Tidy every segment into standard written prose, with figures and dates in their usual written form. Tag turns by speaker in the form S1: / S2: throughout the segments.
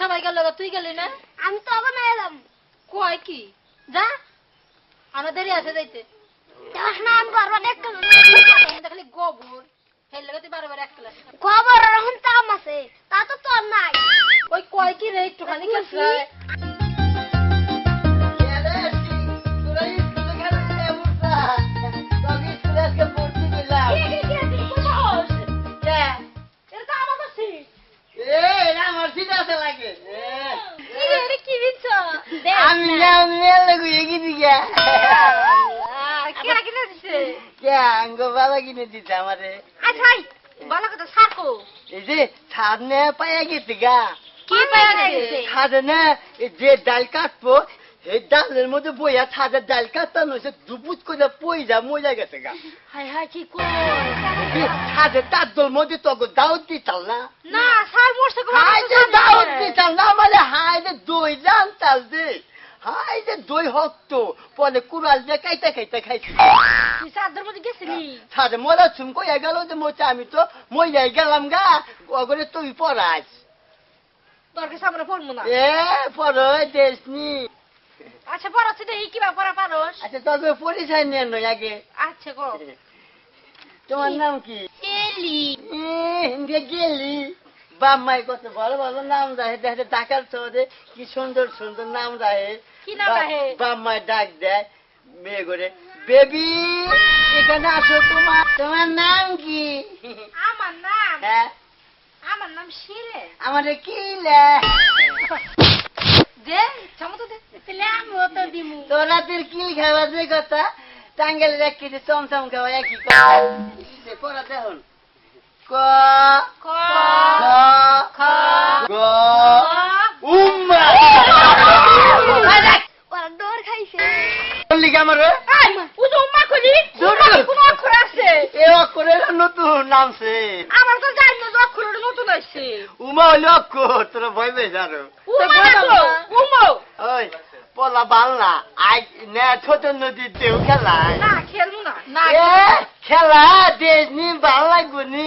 S1: জামাই গেল তুই গেলি না?
S2: আমি তো আবার না এলাম।
S1: কয় কি যা আমার দেরি আছে যাইতে।
S2: না আমি বারবার একটু
S1: খালি গোবর হেল লাগে তুই বারবার এক ক্লাস
S2: খবর এখন তাম আছে তা তো তোর নাই।
S1: ওই কয় কি রে একটুখানি খেলছে
S3: কিনে দিতে আমারে
S2: কি
S3: যে ডাল কাটবো এই ডালের মধ্যে বইয়া ছাদের ডাল কাটতাম হয়েছে দুপুত করে পয়সা মজা গেছে গা। ছাদের তার মধ্যে তো দাওয়াত দিতাম না দাওয়াত দিতাম না মানে হাই যে দই জানতাল যে হাই যে দই হক্ত পরে কুড়াল দিয়ে কাইতে কাইতে খাইছি ছাদে মরা চুম কইয়া গেল যে মোচা আমি তো মইয়াই গেলাম গা ওগরে তুই পড়াস পড়ো দেশনি।
S1: আচ্ছা পড়াচ্ছি দেখি কিবা পড়া পারোস।
S3: আচ্ছা তবে পরিচয় নিয়ে নয় আগে।
S1: আচ্ছা গো
S3: তোমার নাম কি? গেলি বাম্মাই কত ভালো ভালো নাম রাহে দেখে ডাকার শহরে কি সুন্দর সুন্দর নাম রাহে।
S1: কি নাম রাহে?
S3: বাম্মাই ডাক দেয় মেয়ে করে বেবি এখানে আসো। তোমার নাম কি?
S1: আমার নাম
S3: হ্যাঁ
S1: আমার নাম শিরে।
S3: আমারে কি
S1: দে চামচ দে আমিও তো দিমু।
S3: তোরা তোর কিল খাওয়া যে কথা টাঙ্গেল রাখি চমচম খাওয়া একই কথা পড়া দেখুন ক
S1: খ
S3: খ গ উম্মা
S2: ডোর খাইছে
S3: বললি কি আমার
S1: উম্মা কইলি কোন অক্ষর আছে?
S3: এ অক্ষরের নতুন নামছে।
S1: আমার তো জানি না অক্ষর নতুন আছে।
S3: উমা হইলে অক্ষর তোরা ভয় পেয়ে জানো। ওই পলা বাল না আই না ছোট নদীর দেও খেলায়
S1: না খেলবো না
S3: খেলা দেশ নি ভাল লাগবো নি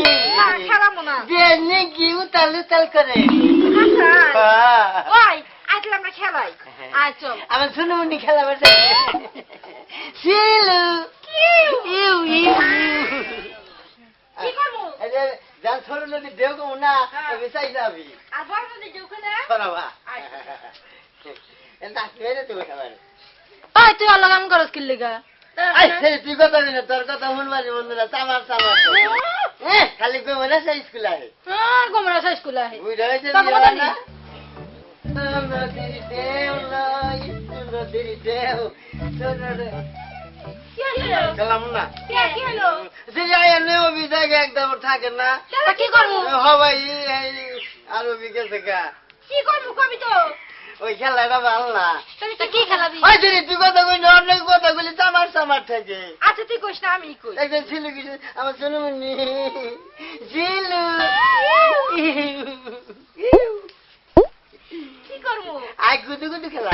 S1: খেলাবো না
S3: দেশ নি কি উতাল উতাল করে
S1: ওই আজকে আমরা খেলাই আয় চল
S3: আমার শুনুনি খেলা বেড়ে শিলু ইউ ইউ
S1: কি করবো
S3: যার ছোট নদী দেও কম না চাই যাবি
S1: আর বড় নদী দেও খেলে তুই অলগাম করস কি লিগা
S3: তুই কথা না তোর কথা শুনবানি বন্ধুরা চামার চামার খালি গোমরা সেই স্কুল আহে
S1: গোমরা সেই স্কুল আহে
S3: বুঝা হয়েছে খেলাম না একদম থাকে না
S1: কি করবো
S3: হবাই আর গেছে গা
S1: কি করবো কবি তো
S3: ওই খেলাটা ভালো না
S1: কি খেলাবি
S3: তুই কথা কই অনেক কথা বলি চামার চামার থাকে
S1: আচ্ছা তুই কইস না আমি কই
S3: একজন ছিল কিছু আমার শুনুনি জিলু
S1: কি করবো
S3: আই গুদু গুদু খেলা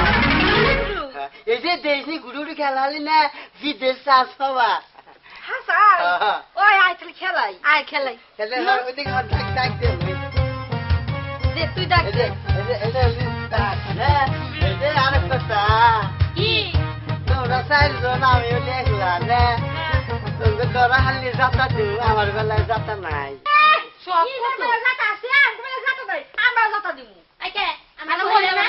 S3: এই যে দেশনি গুডু গুডু খেলা হলি না বিদেশ চাষ হওয়া
S1: হাসান ওই আয় তাহলে খেলাই আয় খেলাই
S3: খেলে ওইদিকে হাত ডাক
S1: দে তুই ডাক দে
S3: আরেক কথা
S1: কি
S3: তোমরা চাইজন আমিও দেখলা না তোরা হালি যাতা দিও আমার বেলায় যাতা নাই
S1: সব যাতা আছে আমরা যাতা দিব আমরা বলে না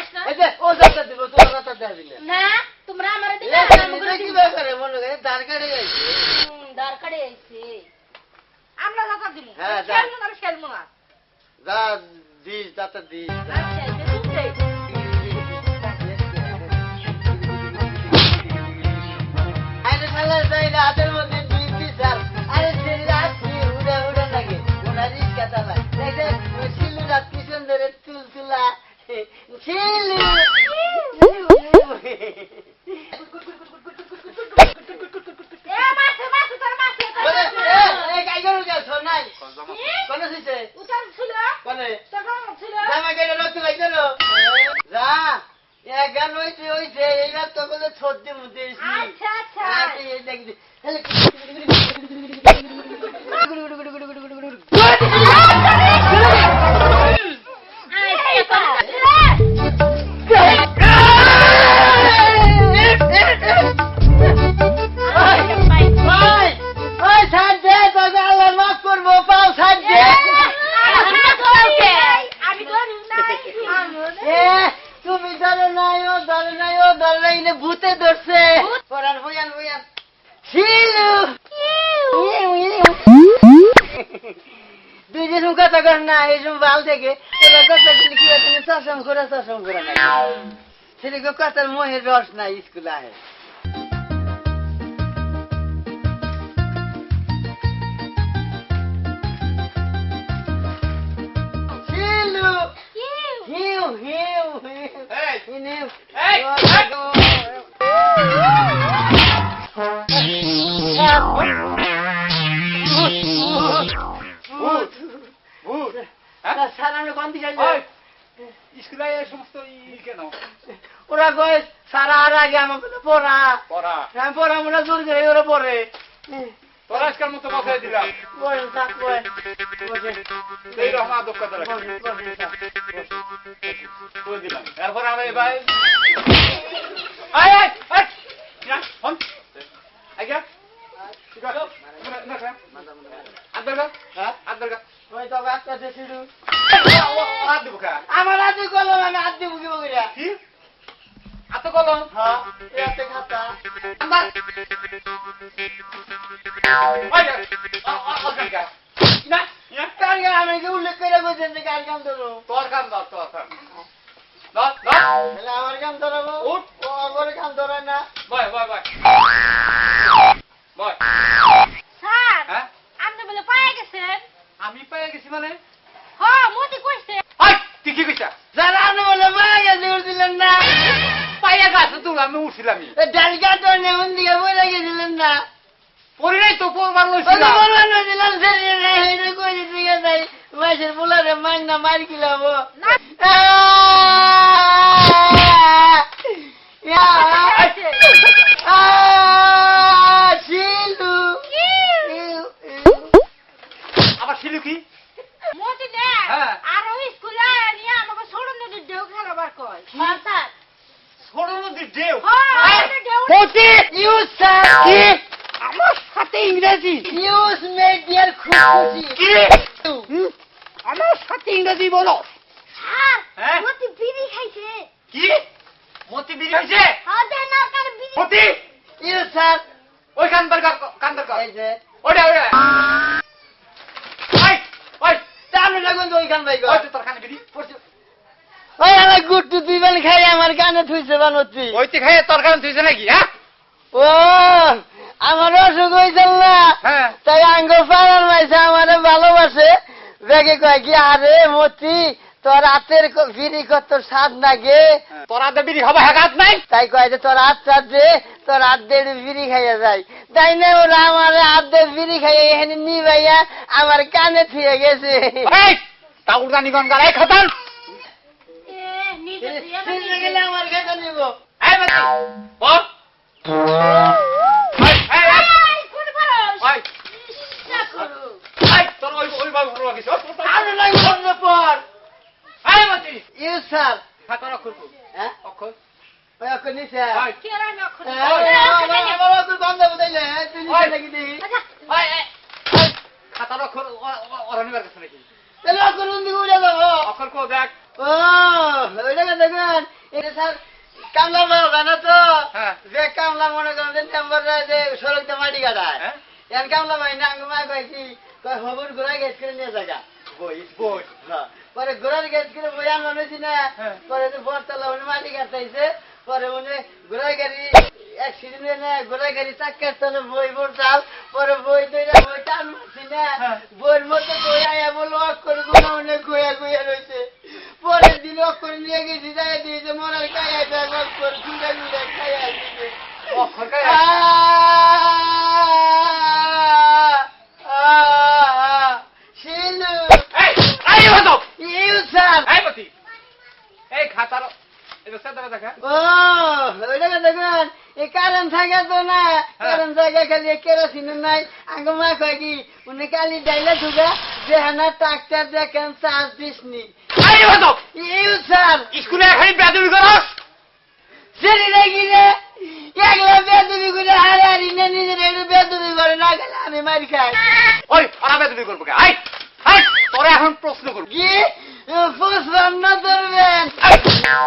S3: ও যাতা দিব তোরা যাতা দিবি
S1: না তোমরা আমারে দিবে
S3: কি ব্যাপারে মনে করে দরকারে আইছে
S1: দরকারে আইছে আমরা যাতা দিব
S3: হ্যাঁ
S1: খেলবো না
S3: যা দিস যাতা দিস
S1: আচ্ছা তুই দে
S3: হাতের মধ্যে দুই পিসাল আরে উড়ে উড়ে লাগে ওনার রিক্সা চালায় শিলু রাত পিছন ধরে চুল চুলা শিলু এইরা তো বলে সর্দি মধ্যে
S1: আচ্ছা
S3: বলে ভূতে ধরছে পরান বয়ান বয়ান শিলু তুই যেসব কথা কর না এইসব বাল থেকে তোরা কথা বলি কি তুমি চশম করে না সেরকম কথার মোহের রস নাই স্কুলে আহে শিলু হিউ হিউ ওরা কয় সারা আর আগে আমাকে পড়া আমি পড়া মনে জোর করে ওরা পড়ে
S4: তোর আজকাল মতো বসাই দিলাম
S3: বসে থাক বসে
S4: এই রকম আদব কথা রাখি করে দিলাম এরপর আমরা ভাই আয় আয় আয় না হন আইগা ঠিক আছে না না আদরগা হ্যাঁ আদরগা
S3: ওই তো বাচ্চা আছে শুরু
S4: হাত দিব কা
S3: আমার হাতে কলম আমি হাত দিব কি বগিরা
S4: কি আত কলম
S3: হ্যাঁ এতে খাতা
S4: আন্দা আয় আদরগা না
S3: কার গান আমি কি উল্লেখ করে বলছেন যে কার গান ধরো
S4: তোর কাম দাও তোর কাম দাও দাও
S3: তাহলে আমার গান ধরাবো
S4: উঠ।
S3: ও আগরে গান ধরায় না
S4: বয় বয় বয় বয়
S1: স্যার
S4: হ্যাঁ
S1: আপনি বলে পায়ে গেছেন
S4: আমি পেয়ে গেছি মানে
S1: হ্যাঁ মতি কইছে
S4: হাই তুই কি কইছা
S3: যারা আপনি বলে মায়া গেছে উঠছিলেন না
S4: পাইয়া গাছ তুই আমি উঠছিলাম
S3: ডালকা তো নেমন দিকে বলে গেছিলেন না
S4: পরি নাই তো পরবার
S3: ওই তো
S4: লইছিলাম
S3: বলবেন দিলাম সেদিন এটা কই দিকে নাই মাসের পোলারে মাইন না মার কিলাবো
S1: না
S3: শিলু
S4: আবার ছিল কি
S1: মতি নে
S4: হ্যাঁ।
S1: আর ওই স্কুলে নিয়ে আমাকে ছোড়ন নদীর ঢেউ খেলাবার কয় হ্যাঁ স্যার
S4: ছোট নদীর ঢেউ
S1: হ্যাঁ ঢেউ
S3: পতি ইউজ স্যার
S4: কি আমার সাথে ইংরেজি
S3: ইউজ মেড ডিয়ার খুশি
S4: কি আমার সাথে ইংরেজি বলো
S2: স্যার
S4: হ্যাঁ?
S2: মতি বিড়ি খাইছে
S4: কি মতি বিড়ি হয়েছে
S2: হ্যাঁ দেন না কার বিড়ি
S4: মতি
S3: ইউজ স্যার
S4: ওই কান্দর
S3: এই যে
S4: ওটা ওটা ওই ওই
S3: তাহলে লাগুন তো ওই গান ভাই
S4: ওই তো তোর কানে বিড়ি
S3: ওই আমার গুট্টু তুই বেল খাই আমার কানে থুইছে বানতি
S4: ওইতে খাইয়ে তোর কানে তুইছে নাকি হ্যাঁ
S3: ও আমার অসুখ হয়েছিল না
S4: হ্যাঁ
S3: তাই আঙ্গ পাড়ার মাইছে আমারে ভালোবাসে বেগে কয় কি আরে মতি তোর হাতের বিড়ি কত স্বাদ লাগে
S4: তোর হাতে বিড়ি হবে হাত নাই
S3: তাই কয় যে তোর হাত চাপ দে তোর হাত দিয়ে বিড়ি খাইয়া যায় তাই না ওরা আমার হাত দিয়ে বিড়ি খাইয়া এখানে নি ভাইয়া আমার কানে থুয়ে গেছে
S4: এই তাউর জানি গন গায় খতম
S1: এ নিজে দিয়ে
S3: শুনতে গেলে আমার কাছে নিব
S4: এই মতি বল এই এই
S1: এই কোন পারস
S4: এই
S1: না করো
S4: এই তোর ওই বাবু হলো কিছু
S3: আরে লাগবে পর
S4: এই মতি
S3: ইউ স্যার
S4: খাতার অক্ষর কো
S3: হ্যাঁ
S4: অক্ষর
S3: ওই অক্ষর নিছে
S4: এই
S1: কি আর আমি অক্ষর
S3: আমার অক্ষর গন্ধ বদাইলে তুই নিছে নাকি দেখি
S4: এই এই খাতার অক্ষর অরনিবার কাছে নাকি
S3: তাহলে অক্ষর উন্দি উড়ে যাবো
S4: অক্ষর কো দেখ
S3: ও ওইটাকে দেখুন এটা স্যার কামলা বাবা না তো
S4: হ্যাঁ
S3: যে কামলা মনে করেন যে চেম্বারে যে সড়কতে মাটি কাটায়
S4: হ্যাঁ
S3: এন কামলা ভাই না মা কয় কি কয় হবর ঘোরা গেছ করে নিয়ে জায়গা
S4: বই বই
S3: পরে ঘোরার গেছ করে বই আনলো নিছি না
S4: হ্যাঁ।
S3: পরে যে বরতলা উনি মাটি কাটাইছে পরে উনি ঘোড়ার গাড়ি অ্যাক্সিডেন্ট না ঘোড়ার গাড়ি চাক্কার তলে বই বলতাম পরে বই দইরা বই টান মারছি না
S4: হ্যাঁ।
S3: বইয়ের মধ্যে বই আয়া বললো অক্ষর গুলো অনেক গোয়া গোয়া রয়েছে পরের দিন অক্ষর নিয়ে গেছি যাই দিয়েছে মরার কায়া ব্যাগ অক্ষর ঘুরে ঘুরে খাইয়া দিয়েছে
S4: অক্ষর কাই
S3: শিলু
S4: এই এই হতো
S3: ইউ স্যার
S4: এই মতি এই খাতার এটা সাদা দেখা
S3: ও ওইটাকে দেখুন এই কারণ থাকে তো না কারণ থাকে খালি কেরোসিন নাই আগে মা কয় কি উনি কালি ডাইলে ঢুকা যে হানা ট্রাক্টর দেখেন চার্জ দিসনি
S4: এই হতো
S3: ইউ স্যার
S4: স্কুলে এখানে বেদবি করস
S3: সেটি দেখি রে একলা বেদবি করে হারে হারি না নিজের একটু বেদবি করে না গেলে আমি মারি খাই
S4: ওই ওরা বেদবি করবো কে আই আই তোরা এখন প্রশ্ন করবো
S3: কি পুষ্পান্ন ধরবেন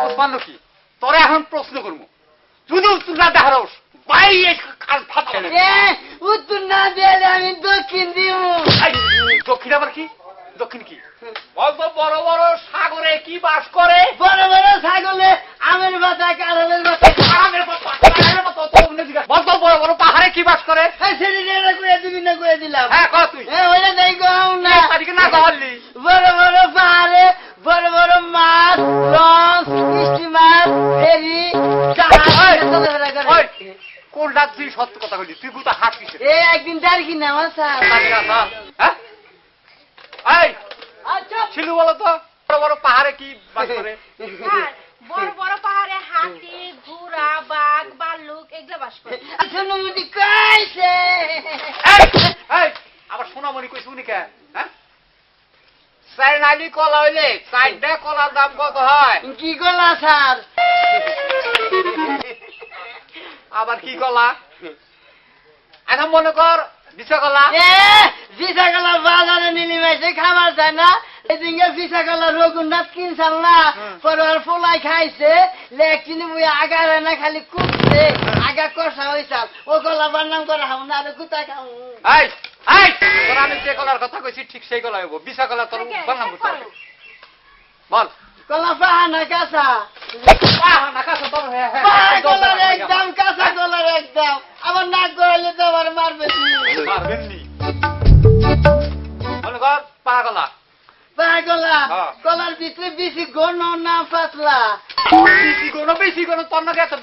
S4: ওসমান কি তোরা এখন প্রশ্ন করবো যদি উত্তর না দেখারস ভাই এই কাল ফাটা
S3: উত্তর না দিলে আমি দক্ষিণ দিব।
S4: দক্ষিণ আবার কি? দক্ষিণ কি? বলতো বড় বড় সাগরে কি বাস করে?
S3: বড় বড় ছাগলে আমের বাতা কাঁঠালের বাতা
S4: বলতো বড় বড় পাহাড়ে কি বাস করে?
S3: সেটা করে দিবি না করে দিলাম।
S4: হ্যাঁ ক তুই
S3: ওইটা দেখ না
S4: তারিখে না পারলি
S3: বড় বড় পাহাড়ে বড় বড় মাছ লঞ্চ স্টিমার ফেরি জাহাজ চলাফেরা করে।
S4: কোনটা তুই সত্য কথা বললি? তুই কোথা হাঁটছিস?
S3: একদিন তার কিনা আমার স্যার।
S4: হ্যাঁ এই ছিলু বলো তো বড় বড় পাহাড়ে কি বাস করে?
S1: স্যার, বড় বড় পাহাড়ে হাতি, ঘোড়া, বাঘ, ভাল্লুক এগুলো বাস করে।
S3: সোনামুটি কইছে
S4: এই আবার সোনামণি কইছে উনি কে? হ্যাঁ চাইনালি কলা হইলে চারটা কলার দাম কত হয়?
S3: কি কলা স্যার?
S4: আবার কি কলা? এখন মনে কর বিছা কলা।
S3: ভিসা কলা বাজারে নিলি মাইছে খাবার যায় না। এদিকে ভিসা কলা রঘুনাথ কিনছাল না পরে ফলাই খাইছে লেখচিনি মুই আগা হয় না খালি কুপছে আগা কষা হইছাল ও কলা বান্নাম করে হাও না আর কোথায় খাও।
S4: এই এই তোর আমি যে কলার কথা কইছি ঠিক সেই কলা হইব। বিছা কলা তোর বানাম করতে হবে। বল
S3: কলা পাহা না কাঁচা?
S4: না কাছে তোর
S3: পাহা কলার একদম কাঁচা কলার একদম আবার নাক গড়াইলে তো আবার মারবে।
S4: মারবেন নি মনে কর পাহা কলা।
S3: পাহা কলা কলার ভিতরে বেশি ঘন না পাতলা?
S4: বেশি কোনো তোর নাকি এত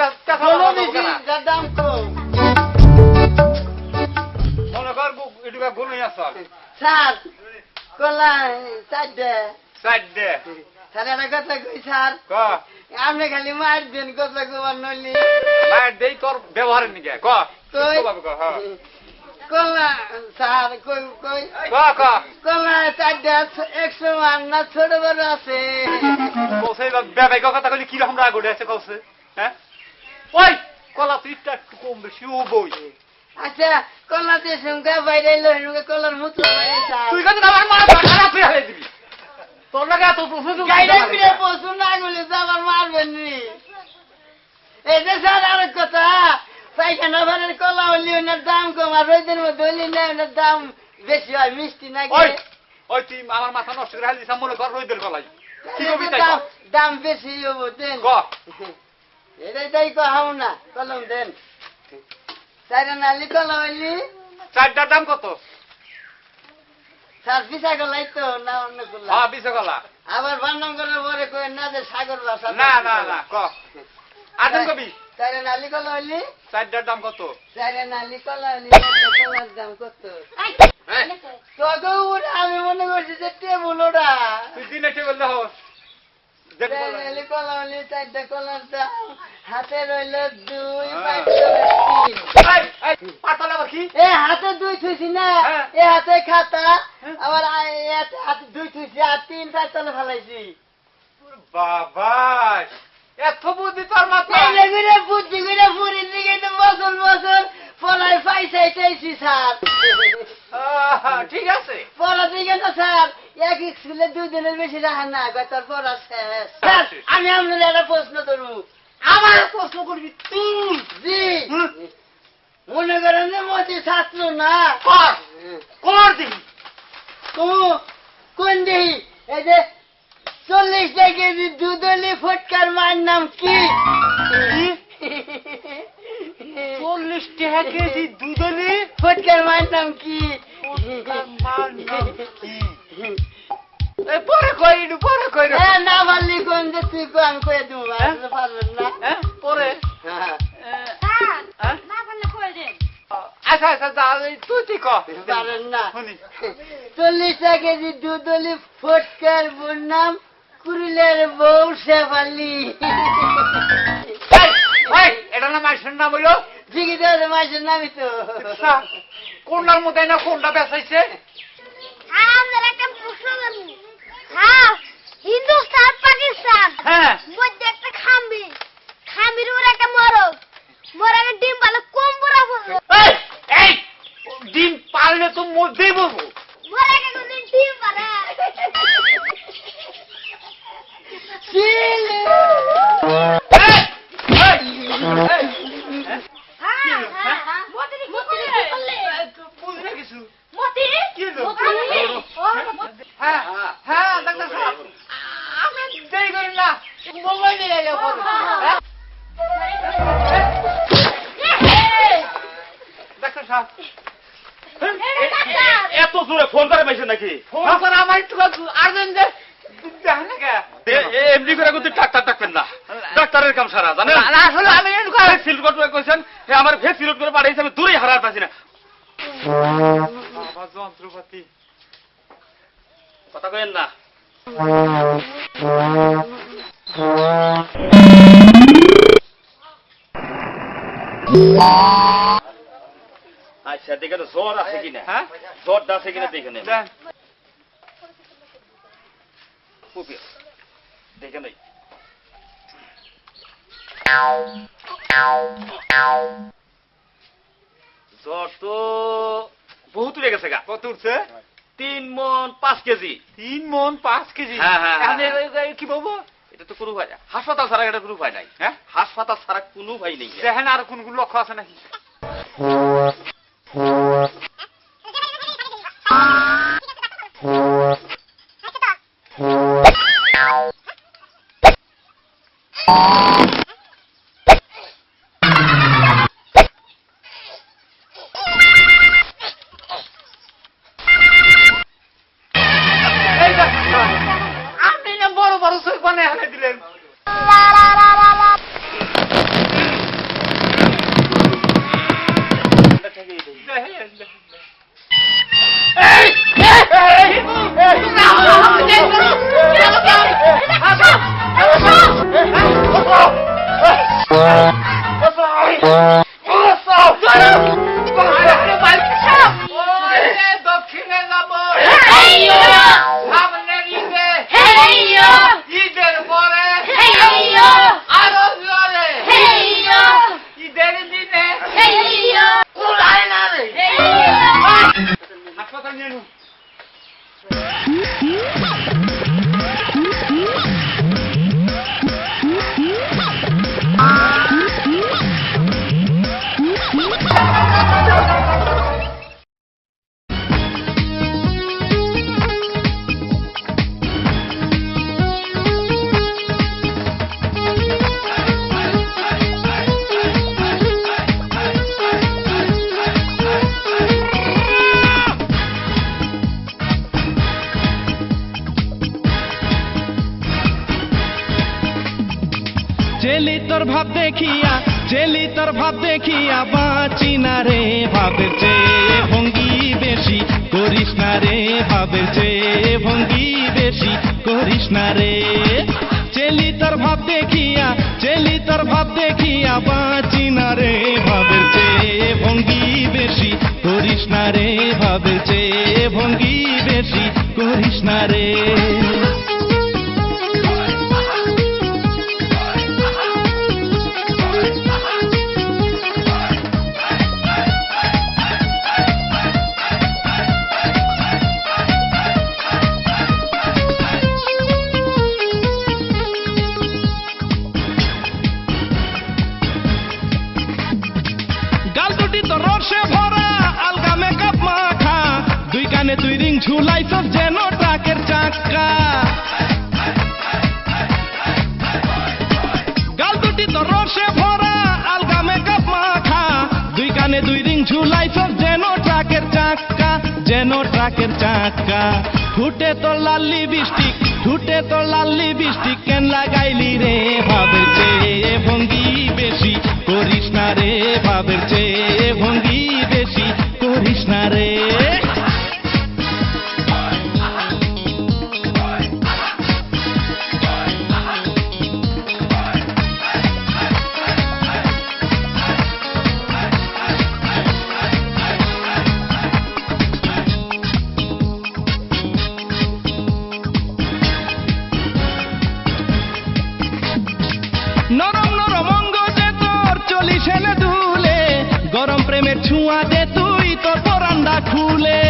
S3: ঘন বেশি যার দাম কম।
S4: মনে কর এটুকা গুণই আসল
S3: স্যার কলা চারটে
S4: চারটে
S3: স্যার একটা কথা কই স্যার
S4: ক
S3: আপনি খালি মার দেন কথা কবার নইলি
S4: মায়ের দেই তোর ব্যবহারের নিকে ক
S3: কই কলা স্যার কই কই
S4: ক ক
S3: কলা চারটে 100 মান না ছোট বড় আছে?
S4: কৌছে ব্যবহারিক কথা কইলি কিরকম রাগ উঠে আছে কৌছে? হ্যাঁ ওই কলা তুই একটু কম বেশি ও বই।
S3: আচ্ছা কলা দিয়ে সঙ্গে বাইরে এলো এনুকে কলার মুতলা বাইরে স্যার
S4: তুই কিন্তু আমার মারা খারাপ হয়ে ফেলে দিবি। তোর লাগে এত প্রশ্ন
S3: গাইডে ফিরে পছন্দ না করলে তো আবার মারবেন নি। এই যে স্যার আরেক কথা পাইখানা ভাড়ের কলা হলি ওনার দাম কম আর রোদের মধ্যে হলি না ওনার দাম বেশি হয় মিষ্টি না
S4: ওই ওই তুই আমার মাথা নষ্ট করে হালি মনে কর রইদের কলাই কি কবি তাই কর।
S3: দাম বেশি হবো দেন
S4: ক
S3: এটাই তাই কহাও না কলম দেন চাইরা নালি কলা হইলি
S4: চারটার দাম কত?
S3: স্যার পিসা গলাই তো না অন্য করলাম
S4: হ্যাঁ বিশ কলা।
S3: আবার বান্নাম করার পরে কই না যে সাগর ভাষা
S4: না না না ক আদম কবি
S3: চাইরা নালি কলা হইলি
S4: চারটার দাম কত?
S3: চাইরা নালি কলা হইলি কলার দাম কত?
S1: এই,
S4: হ্যাঁ
S3: তোকে ওটা আমি মনে করছি যে টেবুল ওটা
S4: তুই দিনে টেবিল দাও দেখ বল।
S3: নালি কলা হইলি চারটা কলার দাম হাতে রইল 2 5
S4: এই এই পাতালে আবার কি?
S3: এ হাতে 2 থুইছি না
S4: হ্যাঁ।
S3: এ হাতে খাতা আবার হাতে 2 থুইছি আর 3 4 তলে ফেলাইছি।
S4: বাবা এত বুদ্ধি তোর মাথায়।
S3: এই ঘুরে বুদ্ধি ঘুরে পুরীর দিকে তো বছর বছর ফলাই পাইছি স্যার।
S4: ঠিক আছে
S3: পড়া দিকে না স্যার এক স্কুলে 2 দিনের বেশি রাখা না তোর পড়া শেষ। স্যার আমি আপনার একটা প্রশ্ন করবো।
S4: আমার প্রশ্ন করবি তুই?
S3: জি মনে করেন যে মতি ছাত্র না
S4: কর কর দিবি
S3: কোন দেহি এই যে 40 কেজি দুধলি ফটকার মার নাম কি?
S4: 40 টাকা কেজি দুধলি
S3: ফটকার মার নাম কি?
S4: পরে কই
S3: না পারলি কোন যে তুই কোন কয়ে দেবো পারবেন না
S4: পরে
S1: স্যার, না পারলে কই দেন।
S4: আচ্ছা আচ্ছা যা তুই ঠিক
S3: পারেন না।
S4: শুনি
S3: 40 কেজি দুধলি ফটকার বোন নাম কুড়িলের বউ শেফালি।
S4: এটা না মাসের নাম হইল
S3: জিগি দেওয়া মাসের নামই তো।
S4: কোনটার মধ্যে না কোনটা বেসাইছে?
S2: আমাদের একটা প্রশ্ন জানি হ্যাঁ হিন্দুস্তান পাকিস্তান
S4: হ্যাঁ
S2: মধ্যে একটা খামির উপর একটা মরকের ডিম ভালো কম বড় বলবো
S4: এই ডিম পারলে তো মধ্যেই বলবো
S2: মরকে কোন ডিম পারে
S3: চিলে
S4: এত জোরে ফোন করে পাইছে নাকি?
S3: ফোন করে আমার একটু আর্জেন্ট দেখেন না কে?
S4: এমনি করে কিন্তু ডাক্তার ডাকবেন না, ডাক্তারের কাম সারা জানেন।
S3: আসলে আমি
S4: সিল করতে কইছেন, আমার ভেদ সিল করে পাঠাইছে, আমি দূরেই হারার পাচ্ছি না। বাবা যন্ত্রপাতি কথা কইেন না। আচ্ছা দেখে তো জ্বর আছে কিনা, হ্যাঁ জ্বরটা আছে কিনা দেখে নেন, দেখে নেই। জ্বর তো বহুত উঠে গেছে গা।
S5: কত উঠছে?
S4: 3 মণ 5 কেজি।
S5: 3 মণ 5 কেজি?
S4: হ্যাঁ, হ্যাঁ,
S5: এখন
S4: হ্যাঁ।
S5: কি বলবো?
S4: এটা তো কোনো ভাই হাসপাতাল ছাড়া, এটা কোনো ভাই নাই।
S5: হ্যাঁ,
S4: হাসপাতাল ছাড়া কোনো ভাই নেই।
S5: দেখেন আর কোন কোন লক্ষ্য আছে নাকি? আপনি না বড় বড় চোখ বানায় হাতে দিলেন। দক্ষিণে যাব সামনের ঈদে, ঈদের পরে আরো জোরে ঈদের দিনে কুলায় না রে। হাসপাতাল নিয়ে নো।
S6: চেলি তোর ভাব দেখিয়া, চেলি তোর ভাব দেখিয়া বাঁচি না রে, ভাবের চেয়ে ভঙ্গি বেশি করিস না রে, ভাবের চেয়ে ভঙ্গি বেশি করিস না রে। চেলি তোর ভাব দেখিয়া, চেলি তোর ভাব দেখিয়া বাঁচি না রে, ভাবের চেয়ে ভঙ্গি বেশি করিস না রে, ভাবের চেয়ে ভঙ্গি বেশি করিস না রে। তুই রিং ঝুলাইছ যেন ট্রাকের চাকা, গাল দুটি তো রসে ভরা আলগা মেকআপ মাখা, দুই কানে দুই রিং ঝুলাইছ যেন ট্রাকের চাকা, যেন ট্রাকের চাকা। ঠুটে তো লাল্লি বৃষ্টি, ঠুটে তো লাল্লি বৃষ্টি কেন লাগাইলি রে, ভাবের চেয়ে ভঙ্গি বেশি করিস না রে, ভাবের চেয়ে ভঙ্গি বেশি করিস না রে। নরম নরম অঙ্গ যে তোর চলিস এনে দুলে, গরম প্রেমের ছোঁয়া দে তুই তোর পরান্ডা খুলে।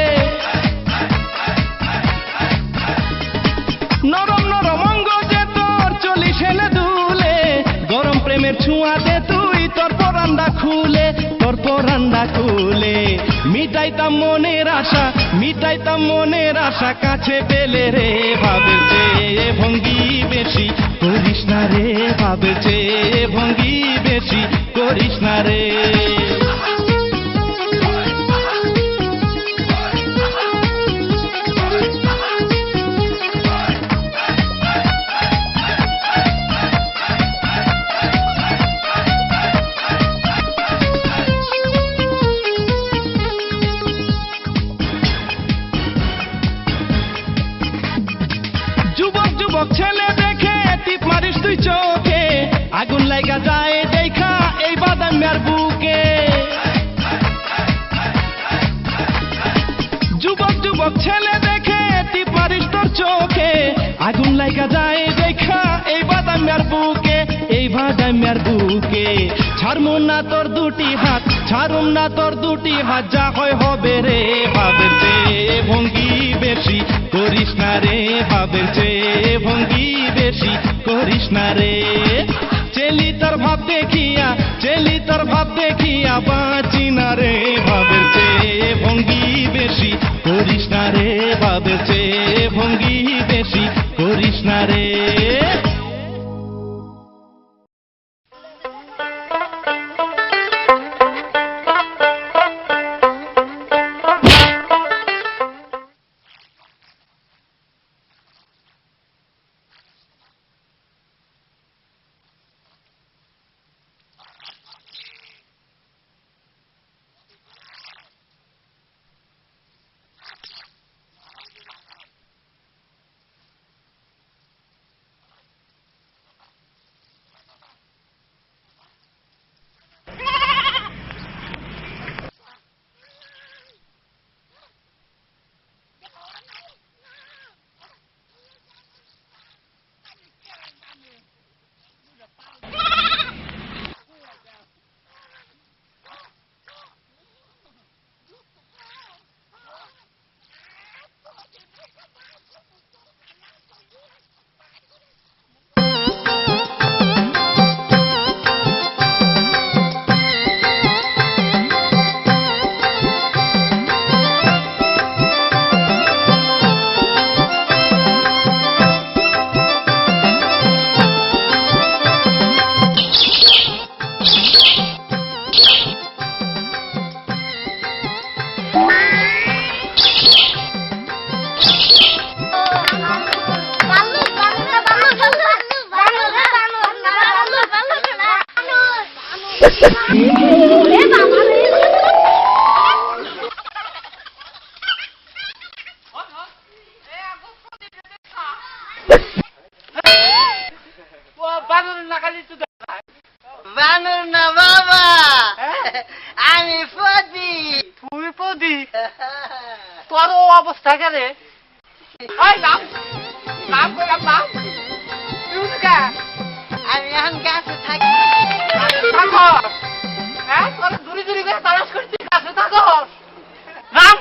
S6: নরম নরম অঙ্গ যে তোর চলিস এনে দুলে, গরম প্রেমের ছোঁয়া দে তুই তোর পরান্ডা খুলে, তোর পরান্ডা খুলে। মিটাইতাম মনের আশা, মিটাইতাম মনের আশা কাছে পেলে রে, ভাবের চেয়ে ভঙ্গি বেশি করিস না রে, ভাবের চেয়ে ভঙ্গি বেশি করিস না রে। দাম্যার বুকে যুবক যুবক ছেলে দেখে টিপারিস তোর চোখে আগুন লাইগা যায় দেখা এই বাদামের বুকে এই বাদামের বুকে ছাড়মু না তোর দুটি হাত ছাড়ুম না তোর দুটি হাত যা হয় হবে রে ভাবের চেয়ে ভঙ্গি বেশি করিস না রে ভাবের চেয়ে ভঙ্গি বেশি করিস না রে চেলি তোর ভাব দেখিয়া বাঁচি না রে ভাবের চেয়ে ভঙ্গি বেশি করিস না রে ভাবের চেয়ে ভঙ্গি বেশি করিস না রে
S3: বানর না বাবা আমি পদি
S5: তুই পদি তোর অবস্থা কেরে নাম নাম কইলাম নাম
S3: আমি এখন গাছে থাকি
S5: থাকো হ্যাঁ তোর দূরে দূরে করে তালাশ করছি কাছে থাকো নাম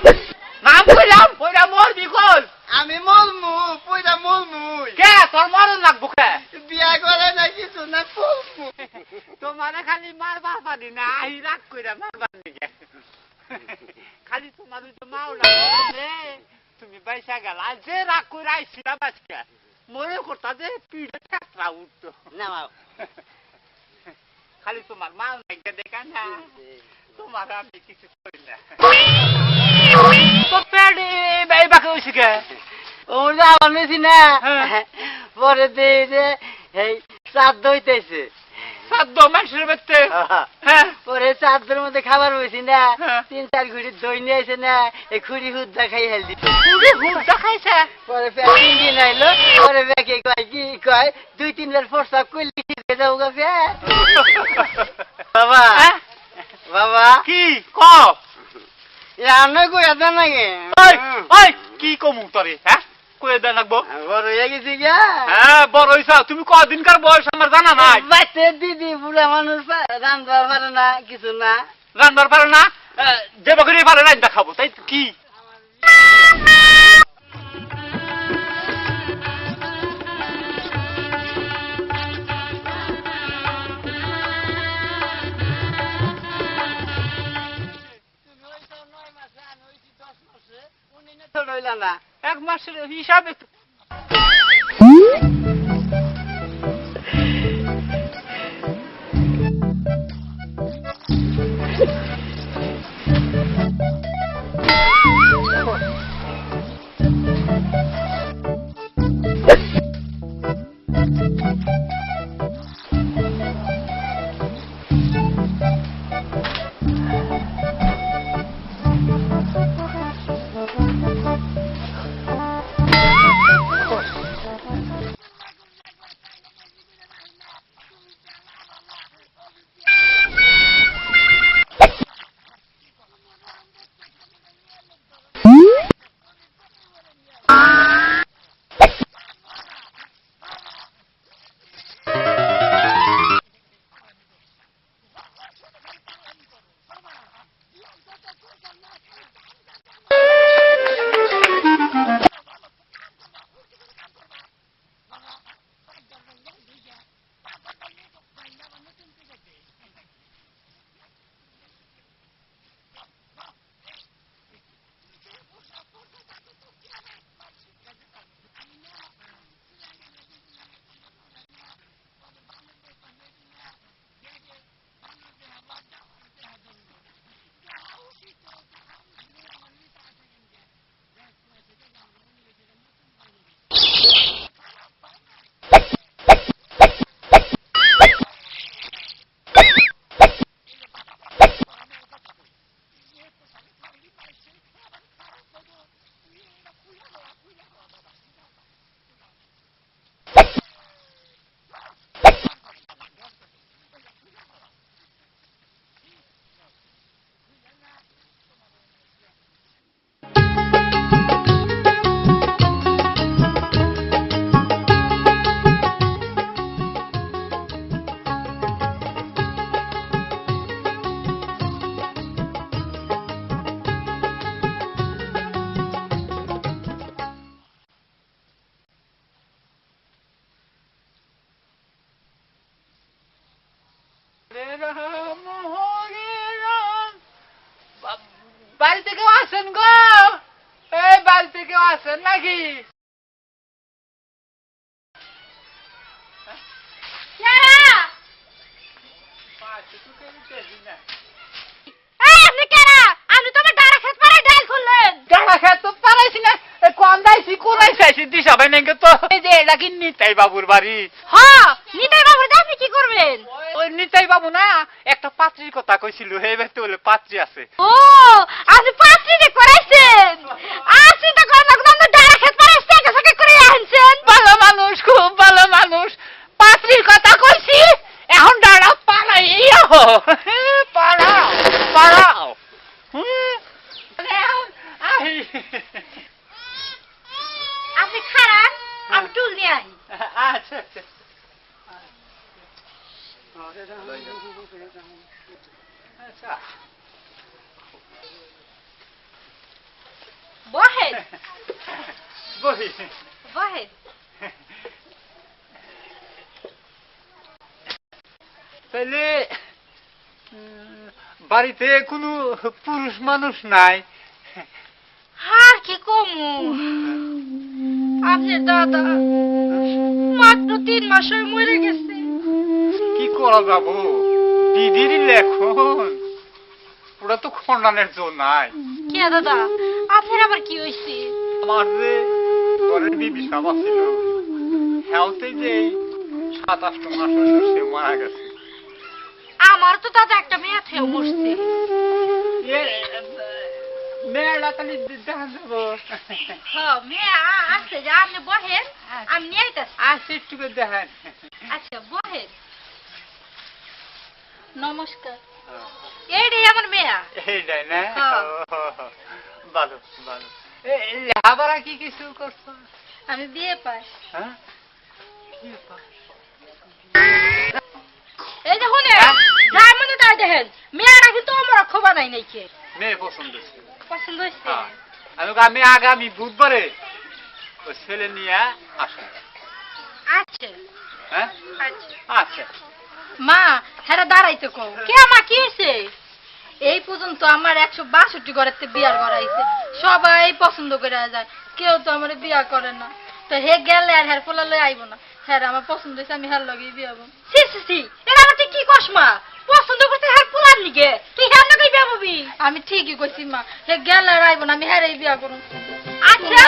S5: নাম কইলাম কইরা মরবি কল
S3: আমি মলমু পয়দা মলমু
S5: কে তোর মরণ লাগবো কে
S3: বিয়া করে না কিছু না ফুলমু
S5: তোমার খালি মারবার পারি না আহি রাগ কইরা মারবার দিকে খালি তোমার তো মাওলা রে তুমি বাইসা গেল যে রাগ কইরা আইছিলাম আজকে মনে করতা যে পিঠে কাটরা উঠতো
S3: না বাবা
S5: খালি তোমার মা নাইকে দেখা না তোমার আমি কিছু করি না তো পেড়ে বাই বাকে হইছে কে
S3: ওর যা বানিয়েছি না পরে দিয়ে এই শ্রাদ্ধ হইতেছে
S5: সাদ্দ মানুষের বেতে হ্যাঁ
S3: পরে শ্রাদ্ধের মধ্যে খাবার হয়েছি না 3-4 ঘুড়ি দই নিয়ে আসে না এই খুঁড়ি হুদ্দা খাই হেল দিতে
S5: হুদা খাইছে
S3: পরে ফের 3 দিন আইলো পরে ব্যাকে কয় কি কয় 2-3 বার ফোরসা কইলি ঠিক যাও গা ফের বাবা বাবা
S5: কি ক
S3: রান্না কইয়া দেন নাকি
S5: ওই ওই কি কমু তোরে হ্যাঁ কইয়া দেন লাগবো
S3: বড় হয়ে গেছি গা
S5: হ্যাঁ বড় হইছা তুমি কদিনকার বয়স আমার জানা নাই
S3: বাচ্চা দিদি বুড়া মানুষ রান্না পারে না কিছু না
S5: রান্নার পারে না যে বকরি পারে না দেখাবো তাই কি
S3: না
S5: 1 মাসের হিসাবে আসছেন নাকি?
S2: আপনি কারা? আপনি তোমার ডারা খেত পারে ডাল খুললেন।
S5: ডালা খেত তো পারাইছি না, কম যাইছি কোনাই চাইছি দিশা ভাই নাকি তো এই যে এটা কি নিতাই বাবুর বাড়ি।
S2: হ্যাঁ, নিতাই বাবুর আপনি কি করবেন?
S5: ওই নিতাই বাবু না একটা পাত্রীর কথা কইছিল, এই ব্যক্তি বলে পাত্রী আছে।
S2: ও, আপনি পাত্রীতে করাইছেন। আর চিন্তা করেন না, আপনি ডারা খেত পারে সাকে সাকে করে আনছেন।
S5: ভালো মানুষ, খুব ভালো মানুষ। পাত্রীর কথা কইছি, এখন ডাড়া পালাই পাড়াও পাড়াও।
S2: আপনি খারাপ, আমি টুল নিয়ে আহি।
S5: আচ্ছা আচ্ছা। আচ্ছা
S2: বহেন
S5: বহি
S2: বহেন।
S5: তাহলে বাড়িতে কোনো পুরুষ মানুষ নাই?
S2: আর কি কমু, আপনার দাদা মাত্র 3 মাস হয়ে মরে গেছে।
S5: কি করা যাবো, দিদির লেখন ওরা তো খন্ডানের জো নাই।
S2: কে দাদা, আপনার আবার কি হয়েছে?
S5: আমার যে ঘরের বিবি সাবা ছিল, হেলতে যে 27 মাস হইল সে মারা গেছে।
S2: আমার তো দাদা একটা মেয়ে থেও মরছে।
S5: মেয়েরা খালি দেখা যাবো।
S2: হ্যাঁ, মেয়ে আছে যে, আপনি বহেন, আমি নিয়ে আইতাছি।
S5: আচ্ছা একটু করে দেখেন।
S2: আচ্ছা বহেন। নমস্কার, এইটাই আমার মেয়া।
S5: এইটাই না?
S2: হ্যাঁ।
S5: ভালো ভালো। লেখাপড়া কি কিছু করছো?
S2: আমি বিয়ে পাই।
S5: হ্যাঁ?
S2: এই যে শুনে, যাই মনে তাই দেখেন, মেয়েরা কিন্তু আমার খবর নাই নাকি।
S5: মেয়ে পছন্দ হয়েছে।
S2: পছন্দ হয়েছে?
S5: হ্যাঁ। আমি আগামী বুধবারে ওই ছেলে নিয়ে আসবো।
S2: আচ্ছা
S5: হ্যাঁ
S2: আচ্ছা।
S5: আচ্ছা।
S2: মা, হ্যাঁ দাঁড়াইতে কও। কে মা, কি হয়েছে? এই পর্যন্ত আমার 162 ঘরেতে বিয়ার করাইছে, সবাই পছন্দ করে যায়, কেউ তো আমার বিয়া করে না। তো হে গেলে আর হের পোলা লই আইব না। হ্যাঁ আমার পছন্দ হয়েছে, আমি হের লগে বিয়া হবো। সি সি সি, এরা আমার তুই কি কস মা? পছন্দ করতে হের পোলার নিগে তুই হের লগে বিয়া হবি? আমি ঠিকই কইছি মা, হে গেলে আর আইব না, আমি হেরই বিয়া করব। আচ্ছা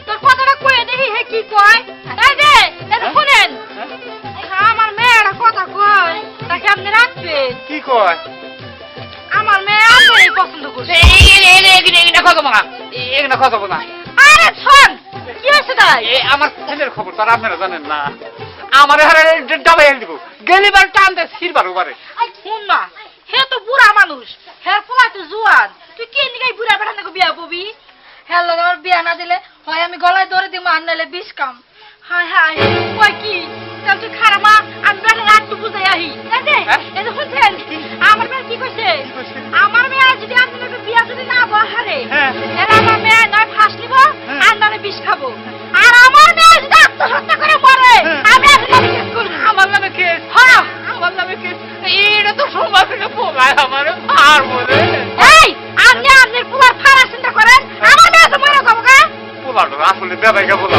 S2: তোর কথাটা কয়ে দেখি হে কি কয়। এই যে এটা শুনেন, আমার মেয়েরা কথা কয়, তাকে আপনি রাখবেন।
S5: কি কয়?
S2: আমার মেয়ে আমি পছন্দ করছি।
S5: কথা বলা, এখানে কথা বলা।
S2: আরে শোন, কি হয়েছে তাই?
S5: আমার ছেলের খবর তার আপনারা জানেন না। আমার হারে ডাবাই দিব, গেলিবার টানতে ছিড়বার ওপারে।
S2: শুন না, হে তো বুড়া মানুষ, হে পোলা তো জুয়ান, তুই কে নিগাই বুড়া বেটা নাকি বিয়া ববি? হ্যাঁ লগে আমার বিয়া না দিলে হয় আমি গলায় ধরে দিব, আর নাইলে বিষ কাম। হায় হায়, কয় কি? তাহলে তুই খারাপ মা, আমি বেটা রাতটু বুঝাই আহি। এই যে শুনছেন, আমার মেয়ে কি কইছে? আমার মেয়ে যদি আপনাকে বিয়া যদি না বহারে, এরা আমার মেয়ে নয় ফাঁস নিব, আর নাহলে বিষ খাবো। আর আমার মেয়ে যদি আত্মহত্যা করে মরে, আমি আপনাকে কেস করব।
S5: আমার নামে কেস?
S2: হ্যাঁ,
S5: আমার নামে কেস? এটা তো সমাজ থেকে পোলায় আমার আর বলে।
S2: এই আপনি আপনার পুরার ফারা চিন্তা করেন, আমার মেয়ে তো মরে যাবো গা।
S5: পোলাটা আসলে বেবাইকা পোলা।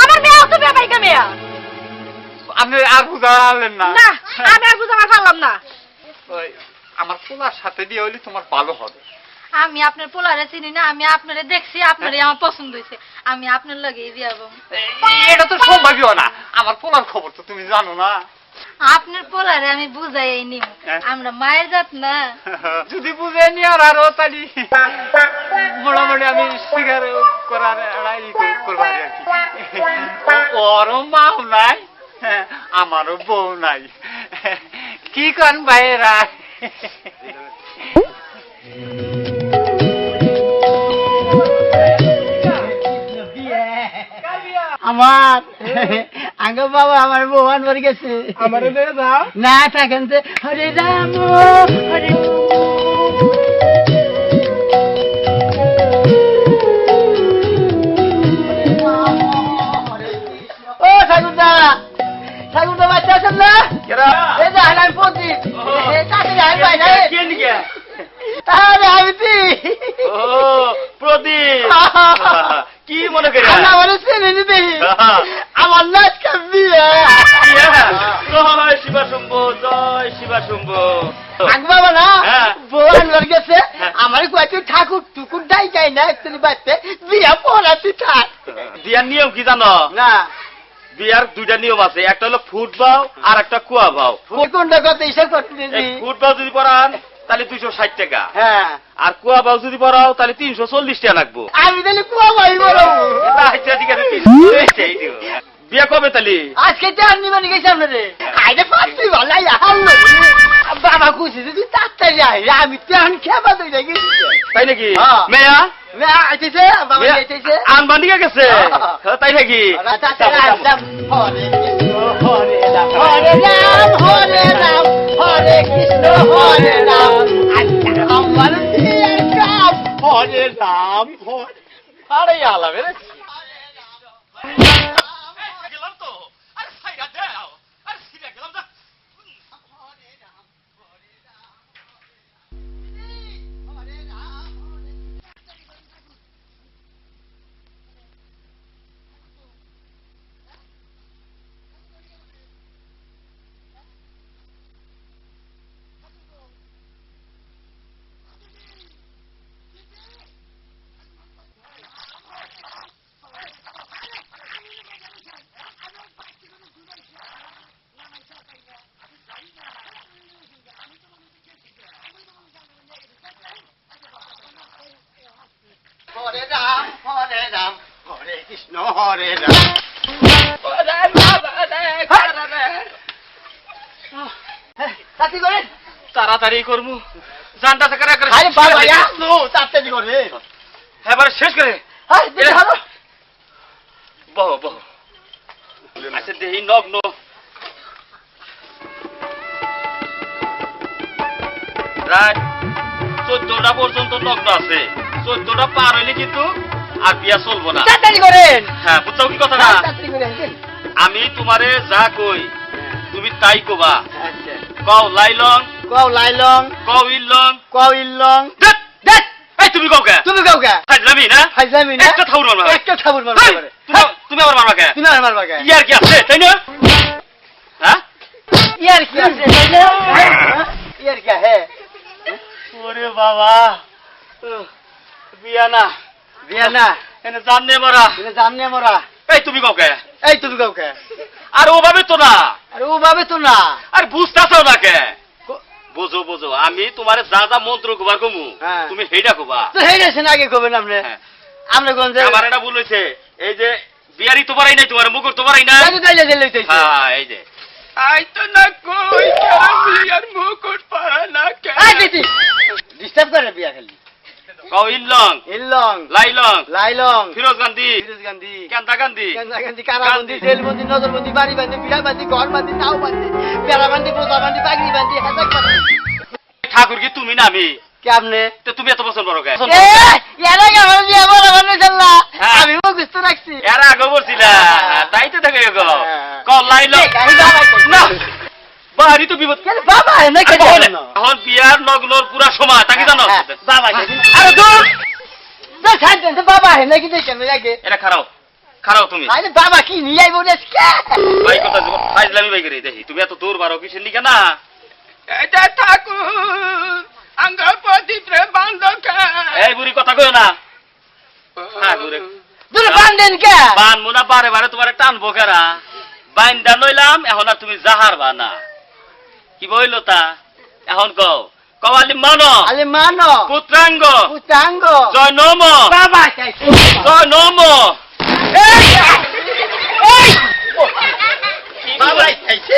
S2: আমার মেয়েও তো বেবাইকা মেয়া।
S5: আপনি আর বুঝালেন না?
S2: না, আমি আর বুঝাতে পারলাম না।
S5: ওই আমার পোলার সাথে বিয়ে হইলে তোমার ভালো হবে।
S2: আমি আপনার পোলারে চিনি না, আমি আপনারে দেখছি, আপনারই আমার পছন্দ হয়েছে, আমি আপনার লগে বিয়ে হবো।
S5: এটা তো সম্ভাব্য না, আমার পোলার খবর তো তুমি জানো না।
S2: আপনার পোলারে আমি বুঝাই নিব, আমরা মায়ের জাত না।
S5: যদি বুঝে নি আর আরো তাহলে মোটামুটি আমি স্বীকার করার করবার আর কি। ওরও মাও নাই, আমারও বউ নাই, কি কন ভাইয়েরা?
S3: আমার আঙ্গ বাবা আমার বউ আনবার গেছে। আমার না থাকেন যে হরে রাম হরে। ও ঠাকুরদা, ঠাকুরদা বাচ্চা আছেন না? এই যে হানার প্রদীপ কাছে যাই পাই না। আরে আমি
S4: প্রদীপ কি মনে করে
S3: আমার চেনে নিতে আমার না আজকে বিয়ে
S4: জয় শিবা শম্ভু জয় শিবা শম্ভু
S3: বাবা না
S4: হ্যাঁ।
S3: বউ আনবার গেছে আমার কয়েকটি ঠাকুর টুকুর দাই যায় না একচুয়ালি বাচ্চা বিয়া পড়াতে থাক
S4: বিয়ার নিয়ম কি জানো
S3: না
S4: বিয়ার দুইটা নিয়ম আছে একটা হলো ফুট বাও আর একটা কুয়া বাও
S3: কোনটা কথা হিসাব করতে
S4: এই ফুট বাও যদি পড়ান তাহলে 260 টাকা
S3: হ্যাঁ
S4: আর কুয়া বাও যদি পড়াও তাহলে 340 টাকা লাগবো
S3: আমি তাহলে কুয়া ভাই বড়
S4: আচ্ছা ঠিক আছে 340 এই দিও। বিয়া কবে তাহলে
S3: আজকে চার নিবানি গেছি আপনারে আইলে পাচ্ছি ভালো হাল্লো বাবা খুশি তুই তাড়াতাড়ি আই আমি তেমন খেপা তুই দেখি
S4: তাই নাকি
S3: হ্যাঁ।
S4: মেয়া
S3: আইতেছে বাবা আইতেছে
S4: আনবান দিকে গেছে হ্যাঁ, তাই নাকি
S3: তাড়াতাড়ি আসলাম হরে রাম হরে রাম হরে কৃষ্ণ হরে রাম আল্লাহ আমার বিয়ের কাম হরে রাম হরে আরে আলাবে রে
S4: গেলাম তো আরে সাইরা দাও আরে সিরা গেলাম না
S3: রাম হরে কৃষ্ণ হরে রাম তাড়াতাড়ি করেন
S4: তাড়াতাড়ি করমু জানটা থেকে করে
S3: আরে বাবা আসলো তাড়াতাড়ি করে
S4: এবারে শেষ করে
S3: আরে দেখে ভালো
S4: বহ বহ আচ্ছা দেহি নগ্ন রাত 14টা পর্যন্ত নগ্ন আছে 14টা পার হইলে কিন্তু আর বিয়া চলবো না
S3: তাড়াতাড়ি করেন
S4: হ্যাঁ বুঝছো কি কথাটা
S3: তাড়াতাড়ি করেন
S4: আমি তোমারে যা কই তুমি তাই কবা
S3: আচ্ছা
S4: কও লাইলং
S3: কও লাইলং
S4: কও ইলং
S3: কও ইল্লং
S4: দেখ
S3: দেখ
S4: এই তুমি কও কে
S3: তুমি কাউ কে
S4: ফাজলামি না
S3: ফাইজলামি না
S4: একটা থাউর মারবা
S3: একটা থাবুর মারবা
S4: হেই,
S3: পারে
S4: তুমি আবার মারবা কে
S3: তুমি আমার মারবা কে
S4: ইয়ার কি আছে তাই না হ্যাঁ
S3: ইয়ার কি আছে তাই না ইয়ার কি হে
S4: ওরে বাবা বিয়া না
S3: বিয়া না
S4: এনে জাননে মারা
S3: তুমি জাননে মরা
S4: এই তুমি কও কে
S3: এই তুমি কাউ কে
S4: আর ওভাবে তো না
S3: আরে ও ভাবে তো না
S4: আর বুঝতাছও না কে বুঝো বুঝো আমি তোমারে যা যা মন্ত্র কবার কমু
S3: হ্যাঁ।
S4: তুমি সেইটা কবা
S3: তো হেই গেছেন আগে কবেন আপনি
S4: হ্যাঁ।
S3: আমরা কোন যে
S4: আমার এটা ভুল হয়েছে এই যে বিয়ারি তো পারাই নাই তোমার মুকুর তো পারাই না
S3: তাই তাইলে দিলে হইতেছে
S4: হ্যাঁ এই যে আই তো না কই বিয়ার মুকুর পারা না কে
S3: আই দিদি ডিস্টার্ব করে বিয়া খালি
S4: কও ইলং
S3: ইল্লং
S4: লাইলং
S3: লাইলং
S4: ফিরোজ গান্ধী
S3: ফিরোজ গান্ধী
S4: কান্দা গান্ধী
S3: গান্ধী কারাবন্দি জেলবন্দি নজরবন্দি বাড়ি বান্ধি বিড়া বান্ধি ঘর বান্ধি নাও বান্ধি বেড়া বান্ধি পোতা বান্ধি পাগড়ি বান্ধি হেদাক বান্ধি
S4: ঠাকুর কি তুমি না আমি
S3: কে আপনি
S4: তো তুমি এত পছন্দ করো কে
S3: এরা কেমন বিয়া বড় বান্ধব চাল্লা
S4: হ্যাঁ।
S3: আমি মুখস্থ রাখছি
S4: এর আগে বলছিলা তাই তো দেখে গো
S3: হ্যাঁ।
S4: কও লাইলং
S3: আমি বাবা
S4: না বাড়ি তো বিপদ
S3: কেন বাবা এনে কে জানো
S4: এখন বিয়ার লগ্নর পুরা সময় তা কি জানো
S3: বাবা আরে দূর দূর ছাড়েন তো বাবা এনে কি দেখেন আগে
S4: এটা খারাও খারাও তুমি
S3: আরে বাবা কি নিয়ে আইবো আজকে
S4: ভাই কথা ফাইজলামি ভাই করে দেখি তুমি এত দূর বারো কিসের লিখে না
S5: এটা ঠাকুর আঙ্গপতি প্রেম বান্ধব
S4: এই বুড়ি কথা কইও না হ্যাঁ ঘুরে
S3: দূর বান্ধেন কে
S4: বান মুনা বারে বারে তোমার টানবো কেরা বাইন্দা নইলাম এখন আর তুমি জাহার বানা কি বইলো তা এখন কও কওয়ালি মানো
S3: আলে মানো
S4: পুত্রাঙ্গ
S3: পুতাঙ্গ
S4: জয় নম
S3: বাবা চাইছে
S4: জয় নম
S3: বাবা চাইছে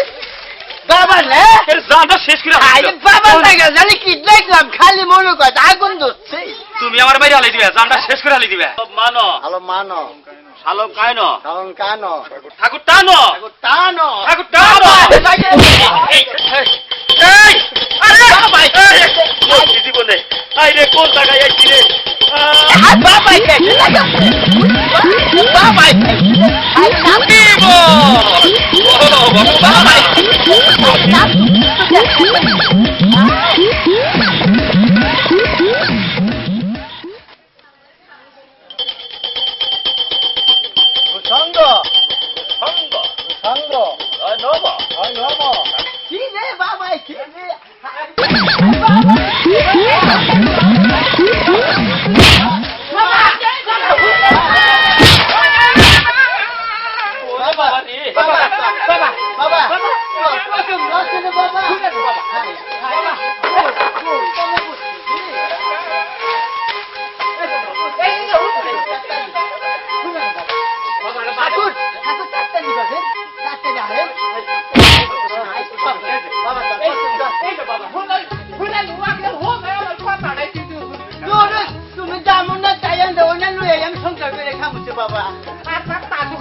S3: বাবা না
S4: এর জানটা শেষ করে
S3: আরে বাবা লাগা জানি কি দেখলাম খালি মনে কয় আগুন ধরছে
S4: তুমি আমার বাইরে হালাই দিবে জানটা শেষ করে হালাই দিবে মানো
S3: হ্যালো মানো
S4: শালক কায়ন
S3: কারণ কানো
S4: ঠাকুর টানো
S3: টানো
S4: ঠাকুর টানো এই আরে বাবা জীবনে আইরে কোন জায়গায় আইছি রে
S3: বাবা চাইছে বাবা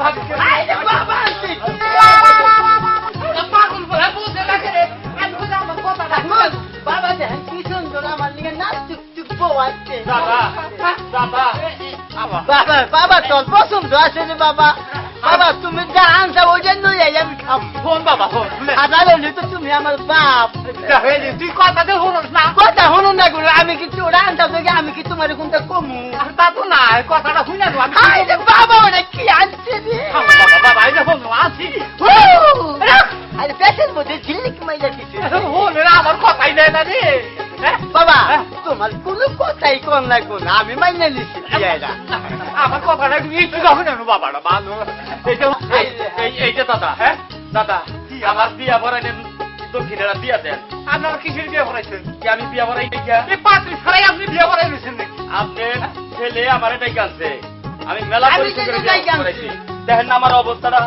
S4: ভাবি
S3: আরে বাবা আসছে
S4: পাগল বলে বলছে লাগে রে আমি কোথাও আমার কথাটা
S3: বাবা দেখেন কি সুন্দর আমার লিগে নাচ চুপ চুপ বয়াচ্ছে
S4: দাদা দাদা
S3: বাবা বাবা তোর পছন্দ আছে রে বাবা বাবা তুমি যা আনছা ওই জন্যই আমি খাবো
S4: ফোন বাবা ফোন
S3: আদার হলে তো তুমি আমার বাপ
S4: তুই কথাতে শুনোস না
S3: কথা শুনুন না করে আমি কি ওরা আনছা থেকে আমি কি তোমার কোনটা কমু
S4: তা তো না কথাটা শুনে তো আমি
S3: আরে বাবা ওরা কি আনছে রে
S4: বাবা বাবা এই দেখো আছি
S3: আরে পেটের মধ্যে ঝিল্লিক মাইলা দিছে
S4: বলে আমার কথাই দেয় না রে
S3: বাবা তোমার কোনো কথাই কোন লাগবো না আমি মাইনা নিছি বিয়াটা
S4: আমার কথাটা একটু কখন জানো বাবাটা ভালো এইটা দাদা হ্যাঁ দাদা আমার বিয়া ভরাই দক্ষিণেরা দিয়া দেন আপনার কিসের বিয়া ভরাইছেন কি আমি বিয়া ভরাই দেখা এই পাত্রী ছাড়াই আপনি বিয়া ভরাই নিয়েছেন নাকি আপনার ছেলে আমার এটাই কানছে আমি মেলা পরিশ্রম করে বিয়া ভরাইছি দেখেন না আমার অবস্থাটা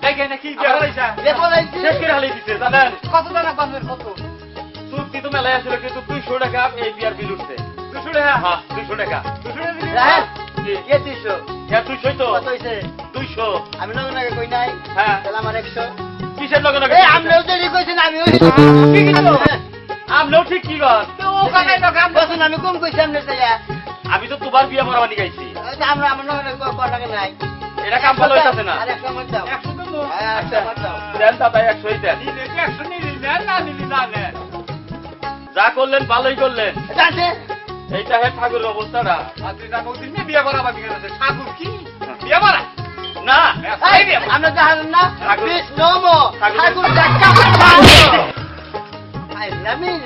S4: দেখেন নাকি বিয়া ভরাইছা শেষ করে হালিয়ে দিচ্ছে জানেন কত টাকা বান্ধবের কত চুক্তি তো মেলায় আসলে কিন্তু 200 টাকা এই বিয়ার বিল উঠছে 200 টাকা হ্যাঁ 200 টাকা 200 টাকা
S3: হ্যাঁ
S4: কে 200 হ্যাঁ 200 তো
S3: কত হইছে
S4: 200
S3: আমি নগর নাকি কই নাই
S4: হ্যাঁ
S3: তাহলে আমার 100
S4: কিসের লগে লগে
S3: এই আমরাও যদি কইছেন আমি ওই
S4: ঠিক তো আমরাও ঠিক কি কর তো কানাই না কাম
S3: বসুন আমি কম কইছি আপনার থেকে
S4: আমি তো তোমার বিয়া ভরাবানি গাইছি
S3: আমরা আমার নগর নাকি টাকা নাই
S4: এটা কাম ভালো হইতাছে না
S3: আরে একটা মত দাও
S4: 100 তো
S3: হ্যাঁ একটা মত দাও
S4: দেন দাদা 100 দেন 100 নিলি না নিলি না যা করলেন ভালোই করলেন
S3: যাচ্ছে
S4: এইটা হে ঠাকুরের অবস্থাটা আপনি না কোনদিন বিয়া ভরাবানি গেছে ঠাকুর কি বিয়া ভরা না
S3: আমরা জানেন না
S4: ঠাকুর।
S3: বিষ্ণুম ঠাকুর দেখা আই লামিন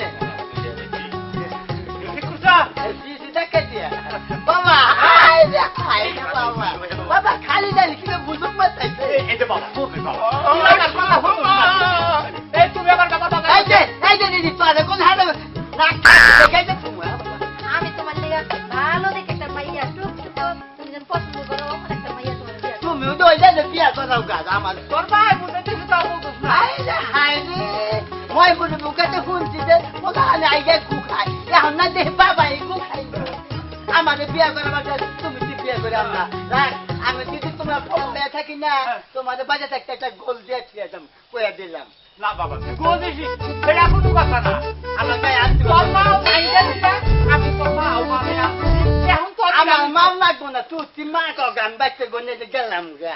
S3: বাবা বাবা খালি জানি কি বুঝুক মাতাইছে
S4: এই যে বাবা বলবে বাবা এই তুমি আমার কথা দাদা
S3: এই যে দিদি পারে কোন হালে না দেখাইতে তুমি
S1: আমি তোমার লেগে ভালো দেখে একটা মাইয়া টুকটুক তুমি যেন পছন্দ করো ওখানে একটা মাইয়া তোমার বিয়া
S3: তুমি তো ওই যে বিয়া করাও গাছ আমার
S4: তোর ভাই বুঝতে তুই তো বলছিস না
S3: হাইরে মই বলে বুকাতে শুনছি যে ওটা আইগে কুখাই এখন না দেহ বাবা এই কুখাই আমারে বিয়া করা বাদ তুমি কি বিয়া করে আমরা রাখ আমি যদি তোমরা পড়ে থাকি না তোমাদের বাজে থাকতে একটা গোল দিয়ে ছিলাম কইয়া দিলাম
S4: না বাবা তুই গোল দিছি সেটা কোনো কথা না
S3: আমার গায়ে আনতে
S4: তোর মাও আইগা দিবা আমি তোর মাও মানে এখন তো
S3: আমার মাও লাগবো না তুই মা কো গান বাইতে গনে গেলাম গা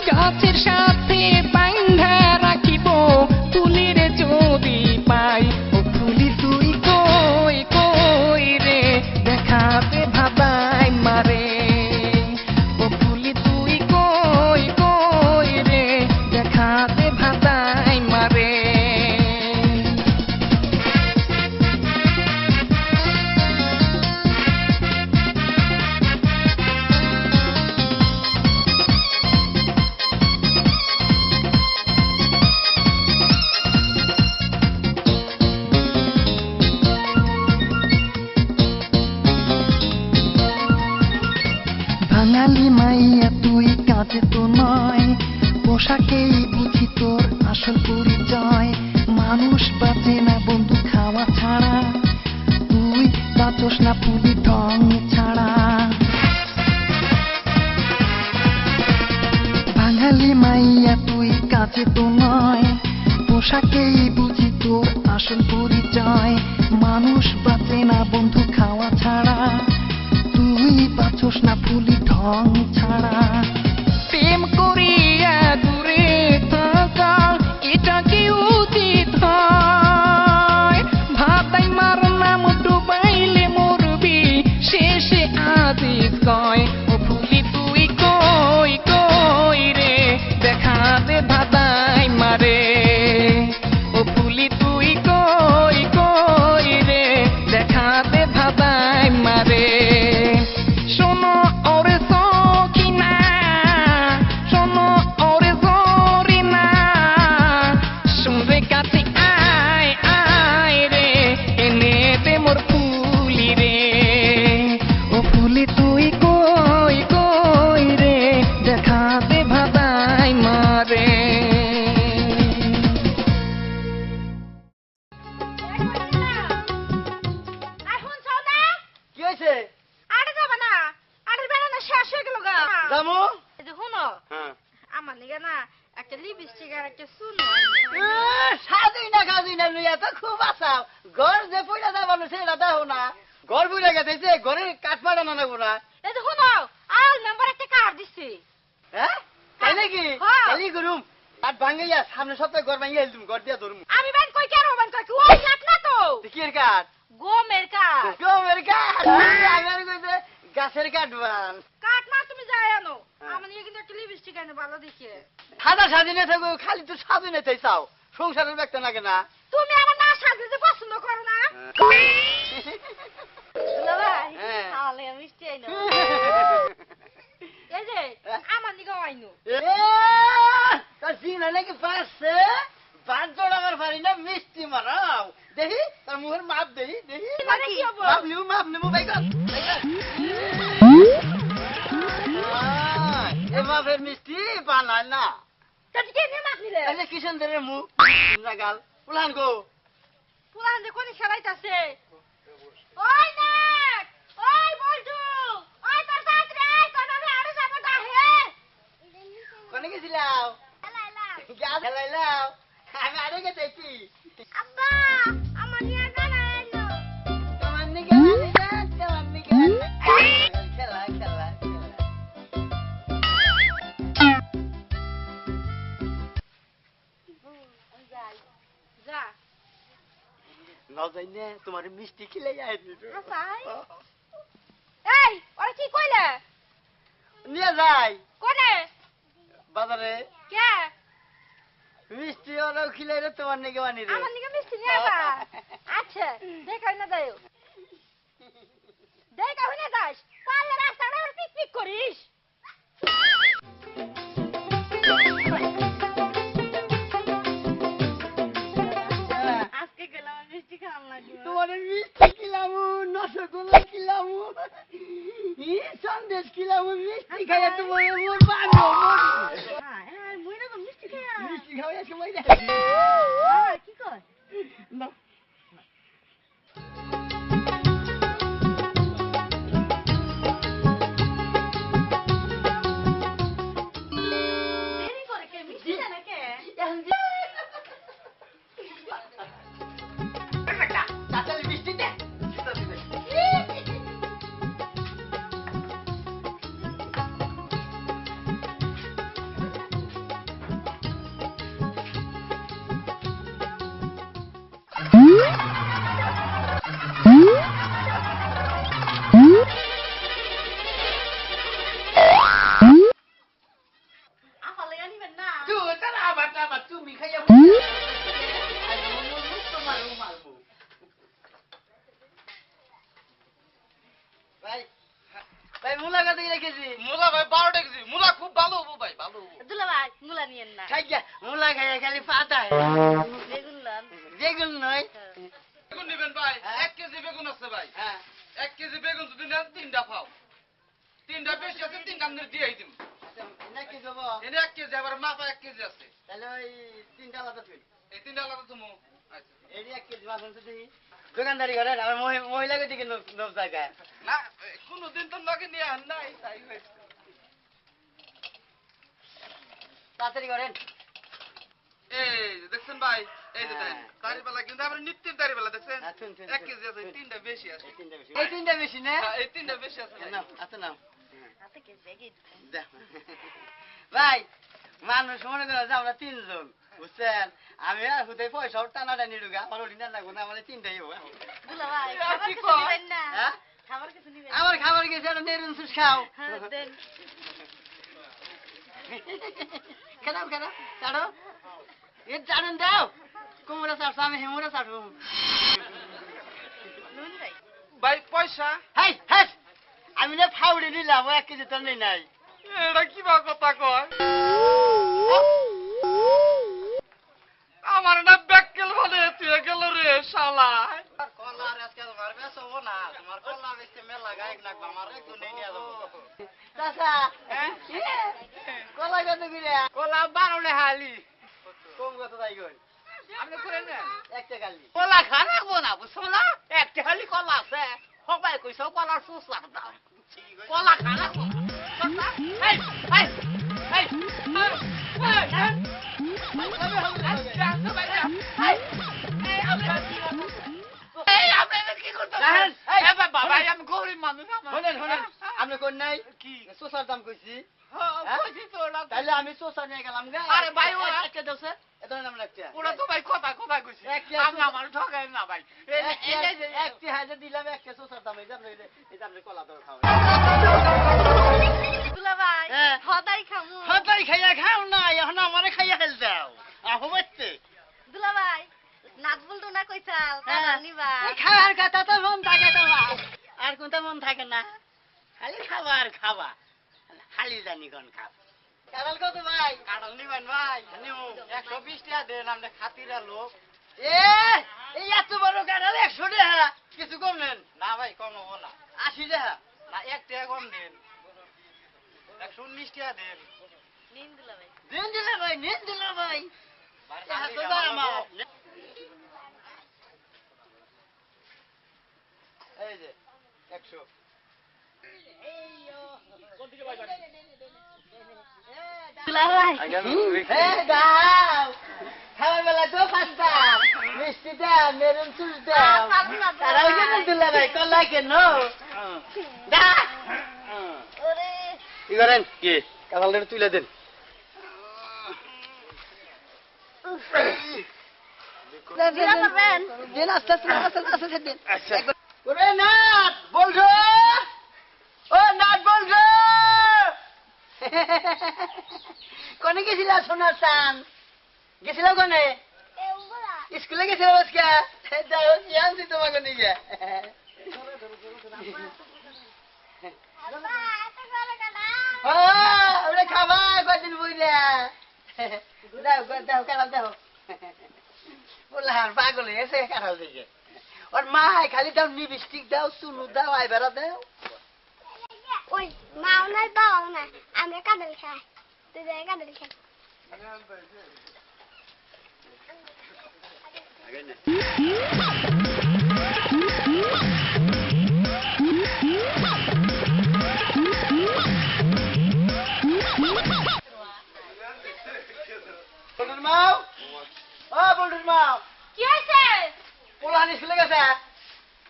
S7: গাছের সাথে বাঁধা রাখিব বাঙালি মাইয়া তুই কাজে তো নয়, পোশাকেই বুঝি তোর আসল পরিচয়। মানুষ বাঁচে না বন্ধু খাওয়া ছাড়া, তুই বাঁচস না পুলি ঢং ছাড়া। বাঙালি মাইয়া তুই কাজে তো নয়, পোশাকেই বুঝি তোর আসল পরিচয়। মানুষ বাঁচে না বন্ধু খাওয়া ছাড়া, তুই বাঁচস না ফুলি ঢং ছাড়া। প্রেম করিয়া দূরে থাকা এটা কি উচিত হয়? ভাতাই মার নাম ডুবাইলে মরবি, শেষে আজিজ কয় ও ফুলি তুই কই কই রে, দেখা দে ভাতাই মারে। ও ফুলি তুই কই কই রে, দেখা দে ভাতাই মারে। শোনো ওরে সখিনা, শোনো ওরে জরিনা, শুনরে কাছে আয় আয় রে, এনে দে মোর ফুলি রে। ও ফুলি তুই কই কই রে, দেখা দে ভাতাই মারে।
S1: এখন চাও না
S3: কি হয়েছে?
S1: আড়ে যাবা না, আড়ে বেড়ানো শেষ হয়ে গেল গা।
S3: জামু
S1: এই যে শুনো,
S4: হ্যাঁ
S1: আমার নিগে না একটা লিপস্টিক আর একটা চুন
S3: সাজুই না খাজুই না লইয়া তো খুব আসাও। ঘর যে পয়লা যাবানো সেটা দেখো না, ঘর বুঝে গেছে ঘরের কাঠ পাড়া না নেবো না।
S1: এই যে শুনো, আল মেম্বার একটা কার্ড দিছি।
S3: হ্যাঁ তাই নাকি?
S1: হ্যাঁ।
S3: তাই করুম কাঠ ভাঙাইয়া সামনে সপ্তাহে ঘর ভাঙিয়া এলতুম, ঘর দিয়া ধরুম।
S1: আমি ব্যান কই কেন ব্যান কই কি ওই কাট না তো
S3: কি এর কাঠ?
S1: গমের কাট।
S3: গমের কাঠ? আগামী কইছে গাছের কাঠ বান।
S1: কাট না তুমি যাই আনো, আমার নিগে কিন্তু একটা লিপস্টিক এনে ভালো দেখে।
S3: সাদা স্বাধীনে থাকো, খালি তো স্বাধীনে তাই চাও, সংসারের ব্যক্তি নাকি না?
S1: তুমি আমার না সাজতে পছন্দ করো না? দুলা ভাই
S3: হ্যাঁ।
S1: তাহলে মিষ্টি আইনো। এই যে আমার নিগে আইনো।
S3: তার জিনা নাকি পারছে, বাদ জোড়াবার পারি না, মিষ্টি মারাও দেখি তার মুখের মাপ দেখি দেখি।
S1: মানে কি হবো?
S3: মাপ নেবো বাইকন এ মাপের মিষ্টি বানায় না।
S1: তাতে কে নিয়ে মাপ নিলে?
S3: এই যে কিষেনদের মুখ গাল উলান গো।
S1: পুরান যে কোনি খেলাইতাছে। ওই নাক, ওই বলজু, ওই তোর সাথে কোন আমি আড়ে যাব না হে।
S3: কোনে গেছিলাও?
S1: খেলাইলা।
S3: গাল খেলাইলাও, আমি আরে গেছি।
S1: আব্বা, আমার নিয়ে গানা এলো।
S3: তোমার নিকে তোমার নিকে খেলা খেলা খেলা।
S1: যা।
S3: না যাই না তোমার মিষ্টি খেলে যাই
S1: আসাই। এই, ওরা কি কইলে?
S3: নিয়ে যাই
S1: কোনে?
S3: বাজারে
S1: কে?
S3: মিষ্টি ওরাও খিলাই রে তোমার নাকি বানি রে।
S1: আমার নিকে মিষ্টি নিয়ে আইবা। আচ্ছা, দেখাই না যাও। দেখা হইনা যাস। পারলে রাস্তাটা আর পিকনিক করিস। আজকে গেলাম মিষ্টি খাওয়ার লাগবে।
S3: তোমার মিষ্টি খিলামু, রসগোল্লা খিলামু, সন্দেশ খিলামু, মিষ্টি খাইয়া তোমার মোর বানো
S1: হ্যাঁ, হ্যাঁ, মুইরা তো মিষ্টি খাইয়া।
S3: মিষ্টি খাওয়া সময় দেয়
S1: হ্যাঁ, কি কর?
S3: না।
S1: দেরি করে কে মিষ্টি দেয় না কে?
S3: তাড়াতাড়ি মিষ্টি দে।
S1: আফালে গানিবেন না।
S3: তুমি খাইয়া ভাই ভাই মুলা কত করে কেজি?
S4: মুলা ভাই 12 টাকা কেজি। মুলা খুব ভালো হবো ভাই, ভালো হবো।
S1: দুলা ভাই মুলা নিয়েন না।
S3: খাইয়া মুলা খাইয়া খালি পাতা
S1: বেগুন লান।
S3: বেগুন নয়।
S4: বেগুন নেবেন ভাই? 1 কেজি বেগুন আছে ভাই।
S3: হ্যাঁ
S4: 1 কেজি বেগুন যদি নেন 3টা পাও। তিনটা বেশি আছে, তিনটা আমি দিয়ে দিম।
S3: আচ্ছা না কি দেবো
S4: এনে 1 কেজি, আবার মাপা 1 কেজি আছে।
S3: তাহলে ওই তিনটা আলাদা তুই
S4: এই তিনটা আলাদা তুমি। আচ্ছা
S3: এটি 1 কেজি মাছ আনতে দিই দোকানদারি করেন আমার মহিলাকে দিকে নব জায়গায়
S4: না, কোনদিন তো লগে নিয়ে আন নাই, তাই হয়েছে।
S3: তাড়াতাড়ি করেন
S4: এই যে দেখছেন ভাই, এই যে দেন
S3: হ্যাঁ।
S4: দাড়িপাল্লা, কিন্তু আবার নিত্যের দাড়িপাল্লা দেখছেন
S3: হ্যাঁ, শুন, শুন,
S4: 1
S3: শুন।
S4: কেজি আছে, তিনটা বেশি আছে।
S3: এই তিনটা বেশি না
S4: হ্যাঁ, এই তিনটা বেশি আছে ভাই।
S3: নাও আচ্ছা নাও দাও। ভাই মানুষ মনে করে যে আমরা তিনজন বুঝছেন আমি আর হুদে পয়সা টানাটানি ঢুকে আমার ওটি না লাগবো না আমাদের তিনটাই হবো
S1: দুলাভাই
S4: কি
S1: খাবার কিছু
S4: কয়?
S1: দিবেন না
S3: হ্যাঁ
S1: খাবার কিছু দিবেন
S3: আমার খাবার গেছে একটা নেরুন সুস খাও
S1: হ্যাঁ দেন
S3: খেলাও খেলাও চাড়ো এর চাড়ুন দাও কুমড়া চাড়ছো আমি হেমুরা চাড়বো
S1: নুন ভাই
S4: ভাই পয়সা
S3: হাই হাস আমি না ফাউড়ি নিলাম 1 কেজি তো নেই নাই
S4: এটা কি বা কথা কয়? আমার না ব্যাককেল বলে তুই গেল রে শালা।
S3: কলার আজকে তোমার বেসবো না তোমার কলা বেচতে মেলা গায়ক না আমার একটু নেই নিয়ে যাবো চাচা
S5: হ্যাঁ?
S3: কলা কত করে
S5: কলা 12 হালি
S3: কম কত তাই কই
S5: আপনি করে নেন
S3: একটা গালি
S5: কলা খা রাখবো না বুঝছো না একটা হালি কলা আছে সবাই কইছো কলার সুস লাগতা কলা খা রাখবো এই এই এই আমি গরিব মানুষ
S3: শোনেন শোনেন আপনি কোন নাই
S5: কি
S3: সোসার দাম কইছি
S5: কইছি তো ওরা
S3: তাইলে আমি সোসা নিয়ে গেলাম গা
S5: আরে ভাই, ওরা-
S3: একটা দাও স্যার এটা নাম লাগছে
S5: ওরা তো ভাই কথা কথা কইছি
S3: একটা-
S5: আমি আমার ঠকাই না ভাই
S3: একটি হাজার দিলাম একটা সোসার দাম এই যে আপনি কলা দাও খাও
S1: দুলাভাই
S3: হ্যাঁ।
S1: হদাই খামু
S3: হতাই খাইয়া খাও না এখন আমারে খাইয়া খেল দাও আহো বাচ্চে
S1: দুলাভাই নাচ বলতো না কইছাল কারা নিবা
S3: খাওয়ার কথা তো মন থাকে তোমার আর কোনটা মন থাকে না খালি খাবা আর খাবা খালি জানি কোন খাব কারাল কত ভাই
S5: কাটাল নিবেন ভাই নিউ 120 টাকা দেন আমরা খাতিরা লোক
S3: এই এত বড় কারাল 100 টাকা কিছু কম নেন
S5: না ভাই কম হবো না
S3: 80 টাকা
S5: না 1 টাকা কম দেন 119 টাকা দেন
S1: নিন দুলাভাই
S3: দিন দিলে ভাই নিন দিলে ভাই
S5: ভাই,
S3: এত
S5: খাতিরা
S3: দাম
S5: আমার
S3: আমার। এই যে 100
S1: দুলাভাই
S3: দাও খাওয়ার বেলা তো পাঁচটা মিষ্টি দাও মেরুন চুল দাও তারাও কেন দিলে ভাই কলা কেন দা
S1: ওরে
S3: কি করেন কি কাঁঠালটা তুলে দেন
S1: বিয়া করবেন
S3: দিন আস্তে আস্তে আস্তে আস্তে দিন ওরে নাট বলছো ও নাট বলছো কোনে গেছিলা সোনার চান গেছিল কোনে স্কুলে গেছিল আজকে যাই হোক আনছি তোমাকে নিয়ে ওরে খাবা কদিন বুঝলে দাও দাও কারাল দাও বললাম পাগল হয়েছে কারাল দিকে ওর মা খালি দাও লিপস্টিক দাও চুনু দাও আইবারা দাও
S8: ওই মাও নাই বাবাও নাই আমরা কাঁদাল খাই তুই যাই কাঁদাল খাই
S3: বলটুর মাও ও বলটুর মাও
S1: কি হইছে
S3: পোলাহান স্কুলে গেছে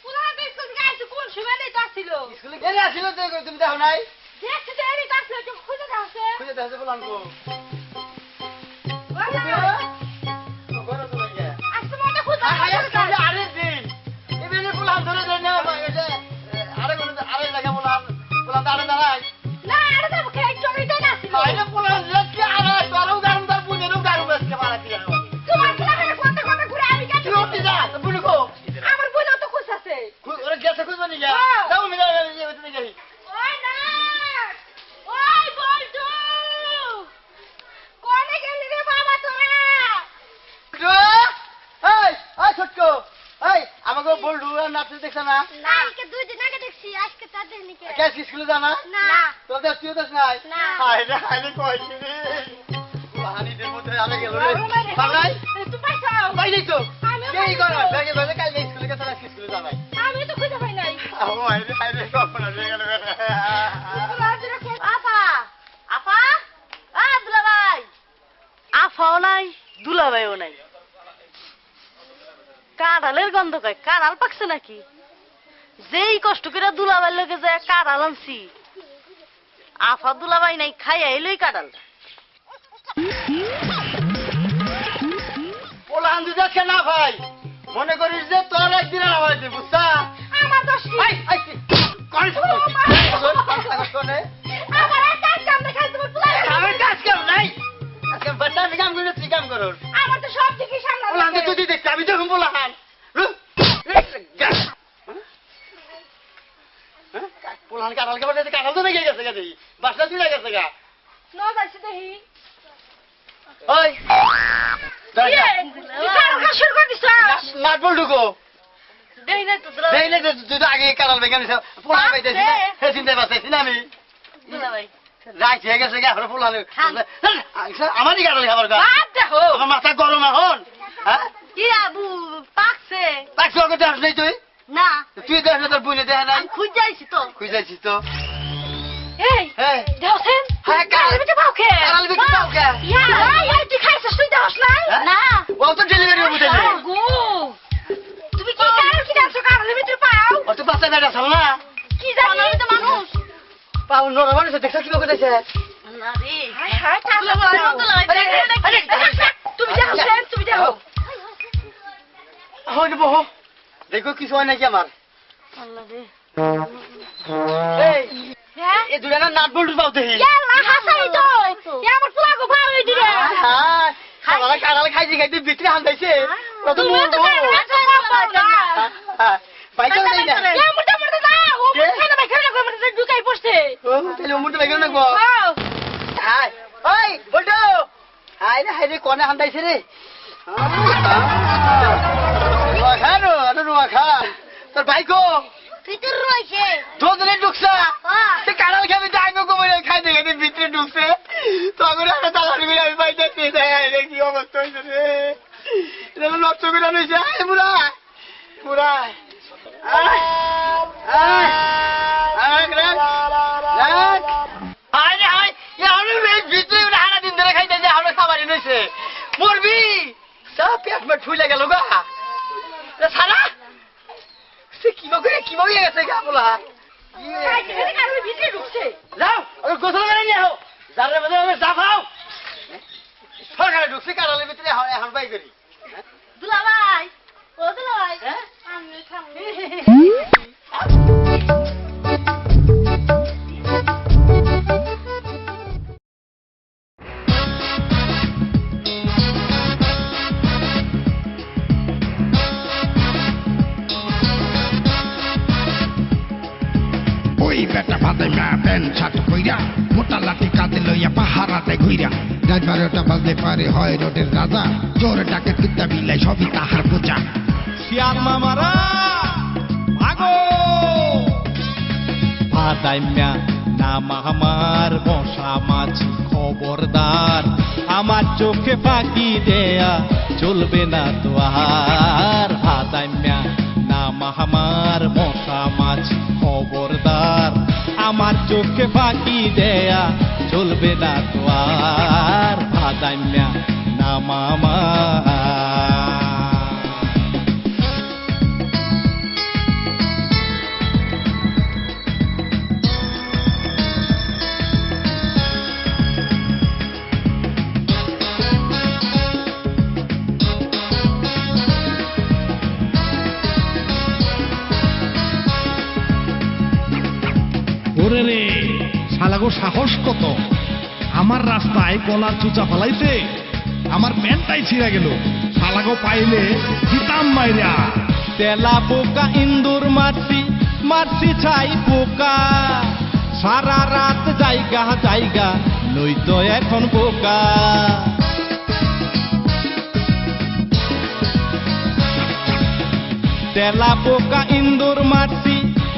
S1: পুরা বিস্কুট গাইছে কোন সময় নেই তাছিল
S3: স্কুলে গেলে আসিল তো তুমি দেখো নাই
S1: দেখছি তো এরি তাছিল তো খুঁজে দাওছে
S3: খুঁজে দেখো পোলাহান কো ঘরে তো লাগে
S1: আজকে মনে খুঁজে
S3: আরে দিন এবারে পোলাহান ধরে ধরে নাও আরে কোন আরে লাগা পোলাহান পোলাহান আরে দাঁড়াই
S1: না আরে তো খেয়ে চড়ি তো নাছিল
S3: আরে পোলাহান লক্ষ্য আরে তোরও গারুম তার বুনেরও গারুম আজকে মারা দিয়া
S1: তোমার কি লাগে কথা কথা ঘুরে আমি গেছি
S3: তুই উঠে যা তো বুনে কো
S1: আমার বোনও তো খুঁজছে
S3: ওরে গেছে খুঁজবা নি যা
S1: হ্যাঁ।
S3: যাও মিলা তুমি গেলি
S1: ওই না ওই বলটু কোনে গেলি রে বাবা তোরা
S3: এই ছোট্ট এই আমাকে বলডু নাচতে দেখছ না
S8: কালকে 2 দিন আগে দেখছি আজকে তার দিন জানি কে
S3: কে স্কুলে জানা
S8: না
S3: তোদের তুই তো নাই
S8: না।
S3: হায় রে হায় রে কইছি রে হানিদের মধ্যে আলে গেল রে পালাই
S2: তুই পাইছাও
S3: বাইরে তো
S2: আমিও
S3: এই কর ব্যাগে ব্যাগে কাল স্কুলে গেছে না স্কুলে জানাই
S2: আমি তো খুঁজে পাই নাই
S3: হায় রে কখন রে গেল
S1: আপা আপা দুলাভাই আফাও নাই দুলাভাইও নাই কাঁড়ালের গন্ধ কয় কাঁড়াল পাকছে নাকি যেই কষ্ট করে দুলাভাই লোকে যায় কাঁড়াল আনছি আফা দুলাভাই নাই খাই আইলই কাঁড়াল
S3: ওলা আনতে যাচ্ছে না ভাই মনে করিস যে তোর একদিন আমার দিব বুঝছা
S2: আমার দোষ কি?
S3: আই আই করিস শোনে
S2: আমার আর কাজ কাম দেখাই তুমি পুলাই
S3: আমার কাজ কাম নাই আজকে বাচ্চা কাম করে তুই কাম করস
S2: আমার তো সব দিকে সামলা
S3: ওলা আনতে তুই দেখতে আমি যখন বলা হান পোলান কাঁঠাল খাবার কাঁঠাল তো ভেঙে গেছে গেছে বাসটা চলে গেছে গা
S2: ন যাইছে দেখি
S3: ওই
S2: তুই কার কাজ শুরু করে দিছ
S3: নাট বল ঢুকো
S1: দেই না তো দুলাভাই
S3: দেখলে তুই তো আগে কাঁঠাল ভেঙে নিছ পোলা পাইতেছি না হে চিন্তা পাচ্ছি না আমি
S1: দুলাভাই
S3: রাইট হয়ে গেছে গা এখন পোলা আমারই কাঁঠাল খাবার গা
S2: বাদ দেখো
S3: আমার মাথা গরম এখন হ্যাঁ
S1: কি আবু পাকছে
S3: পাঁচশো আগে দেখ নাই তুই
S1: না
S3: তুই দেখ না তোর বুনে দেখ নাই
S1: আমি খুঁজ যাইছি তো
S3: খুঁজাইছিস তো
S2: এই
S3: হ্যাঁ
S2: দেওছেন
S3: হ্যাঁ,
S2: কাল বিতে পাও খে
S3: কাঁঠাল বিক্রি পাও কে?
S2: ইয়া এই তুই খাইছিস তুই দেওস না
S3: হ্যাঁ?
S1: না
S3: ও তো ডেলিভারি হবো তাইলে
S2: গো তুমি কি কাল কি দাও কাল বিতে পাও
S3: ও তো বাচ্চা বেটা ছাল না
S2: কি জানি
S1: আমি তো মানুষ
S3: পাও নরম মানুষ দেখছ কি লোক দেখছে
S1: না রে
S2: হাই হাই কাল
S1: দুলাভাই দুলাভাই
S2: তুমি দেওছেন তুমি দেও
S3: হয়ে বহ দেখো কিছু হয় নাকি আমার
S1: আল্লাহ রে
S3: এই
S2: হ্যাঁ
S3: এই দুটা না নাট বল্টু পাও দেখি
S2: ইয়াল্লা হাসাই তো ইয়া আমার পোলা গো ভাই ওই দিরে
S3: হ্যাঁ খাবার কাঁঠাল খাইছি খাইতে ভিতরে হান্দাইছে ও তো
S2: তুমি তো
S3: মরবো বাইকে দেই না
S2: ইয়া মুর্দা মুর্দা না ও খানা ভাই খানা কই মুর্দা ঢুকাই পড়ছে
S3: ও তাহলে মুরতে বাইকে না গো
S2: হ্যাঁ
S3: হাই ওই বল্টু হাই রে কোনে হান্দাইছে রে রুয়া খা রুয়া খা তোর বাইকো
S8: ভিতর রয়েছে
S3: তোদের ঢুকছা
S8: হ্যাঁ
S3: সে কাঁঠাল খাবি ডাইগো গোবরে খাই দেখে ভিতরে ঢুকছে তখন একটা তাড়াতাড়ি করে আমি বাইতে রে কি অবস্থা হয়েছে রে এটা নষ্ট করে আনিছে বুড়া বুড়া ভিতরে হারা দিন ধরে খাইতে যে আমরা খাবারই নইছে মরবি সব পেট মেট ফুলে গেল গা সারা সে কিভাবে গেছে গা বলা
S2: এখানে কাল ভিতরে ঢুকছে
S3: যাও ওই গোসল করে নিয়ে আও যারে মধ্যে আমি জাফাও সরকারে ঢুকছে কারালের ভিতরে এখন বাই করি
S1: দুলাভাই ও দুলাভাই
S3: হ্যাঁ
S1: আমি খাবো
S6: ওই বেটা ভাতে মা প্যান্ট শার্ট কইরা মোটা লাঠি কাঁধে লইয়া পাহারাতে ঘুইরা রাত 12টা বাজতে পারে হয় রোডের রাজা চোর ডাকে কিত্তা বিলাই সবই তাহার বোঝা শিয়াল মামারা ভাগো ভাদাইম্যা নাম আমার মশা মাছি খবরদার আমার চোখে ফাঁকি দেয়া চলবে না তো আর ভাদাইম্যা নাম আমার মশা মাছি খবরদার আমার চোখে ফাঁকি দেয়া চলবে না তো আর ভাদাইম্যা নাম আমার ওরে রে শালাগো সাহস কত আমার রাস্তায় গলার চুচা ফলাইছে আমার প্যান্টটাই ছিঁড়ে গেল শালাগো পাইলে দিতাম মাইরা তেলা পোকা ইন্দুর মারছি মারছি ছাই পোকা সারা রাত জায়গা জায়গা নই তো এখন বোকা তেলা পোকা ইন্দুর মারছি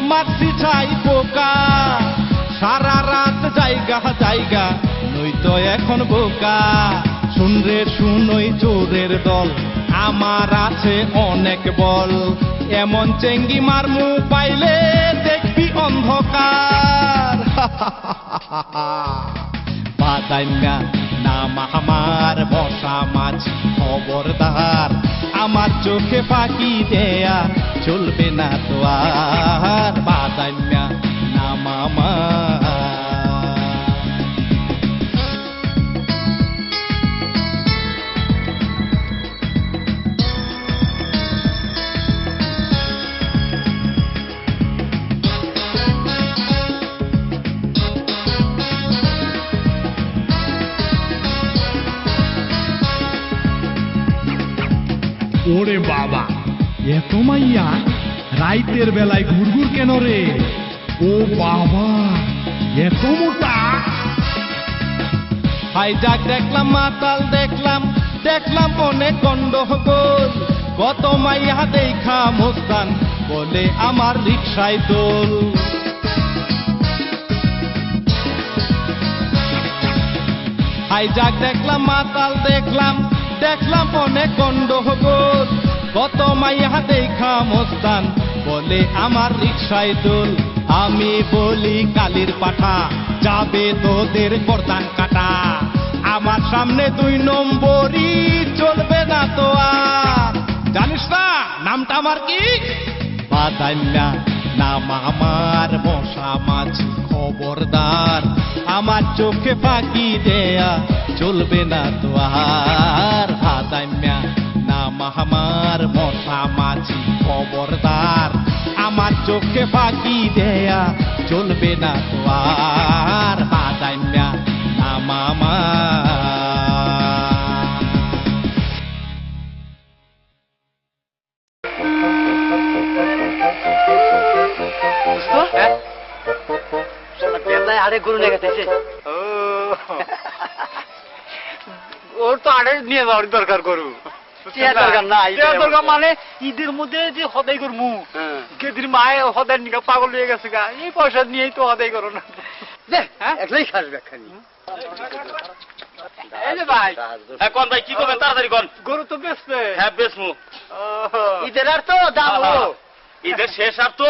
S6: মাছি ছাই পোকা সারা রাত জায়গা জায়গা নইতো এখন বোকা শুনরে শুনই চোরের দল আমার আছে অনেক বল এমন চেঙ্গি মারমু পাইলে দেখবি অন্ধকার বাদাইনা নাম আমার বসা মাঝি খবরদার আমার চোখে ফাঁকি দেয়া চলবে না তো আর বাদাইনা নাম আমার
S9: ওরে বাবা এত মাইয়া রাইতের বেলায় ঘুরঘুর কেন রে ও বাবা এত মোটা
S6: হাইজাক দেখলাম মাতাল দেখলাম অনেক গন্ডগোল কত মাইয়া দেখা মোস্তান বলে আমার রিকশায় দোল হাইজাক দেখলাম মাতাল দেখলাম অনেক গন্ডগোল কত মাইয়া দেখা মোস্তান বলে আমার রিকশায় দোল আমি বলি কালির পাঠা যাবে তোদের গর্দান কাটা আমার সামনে 2 নম্বরই চলবে না তো আর জানিস না নামটা আমার কি বাদাইনা নাম আমার মশা মাছি খবরদার আমার চোখে ফাঁকি দেয়া চলবে না তো আর বাদাইনা নাম আমার মশা মাছি খবরদার আমার চোখে ফাঁকি দেয়া চলবে না তো আর বাদাইনা নাম আমার
S3: আরে গরু লেগে গেছে
S5: ওর তো আড়ে নিয়ে যাওয়ার দরকার গরু দরকার মানে ঈদের মধ্যে যে হদাই করমু গেদির মায়ে হদাই নিকা পাগল হয়ে গেছে গা এই পয়সা নিয়েই তো হদাই করো না
S3: একলাই খাসবে খানি
S5: এই যে ভাই
S4: কোন ভাই কি করবেন তাড়াতাড়ি কোন
S5: গরু তো বেচবে
S4: হ্যাঁ বেসমু
S3: ঈদের আর তো দাম হলো
S4: ঈদের শেষ আর তো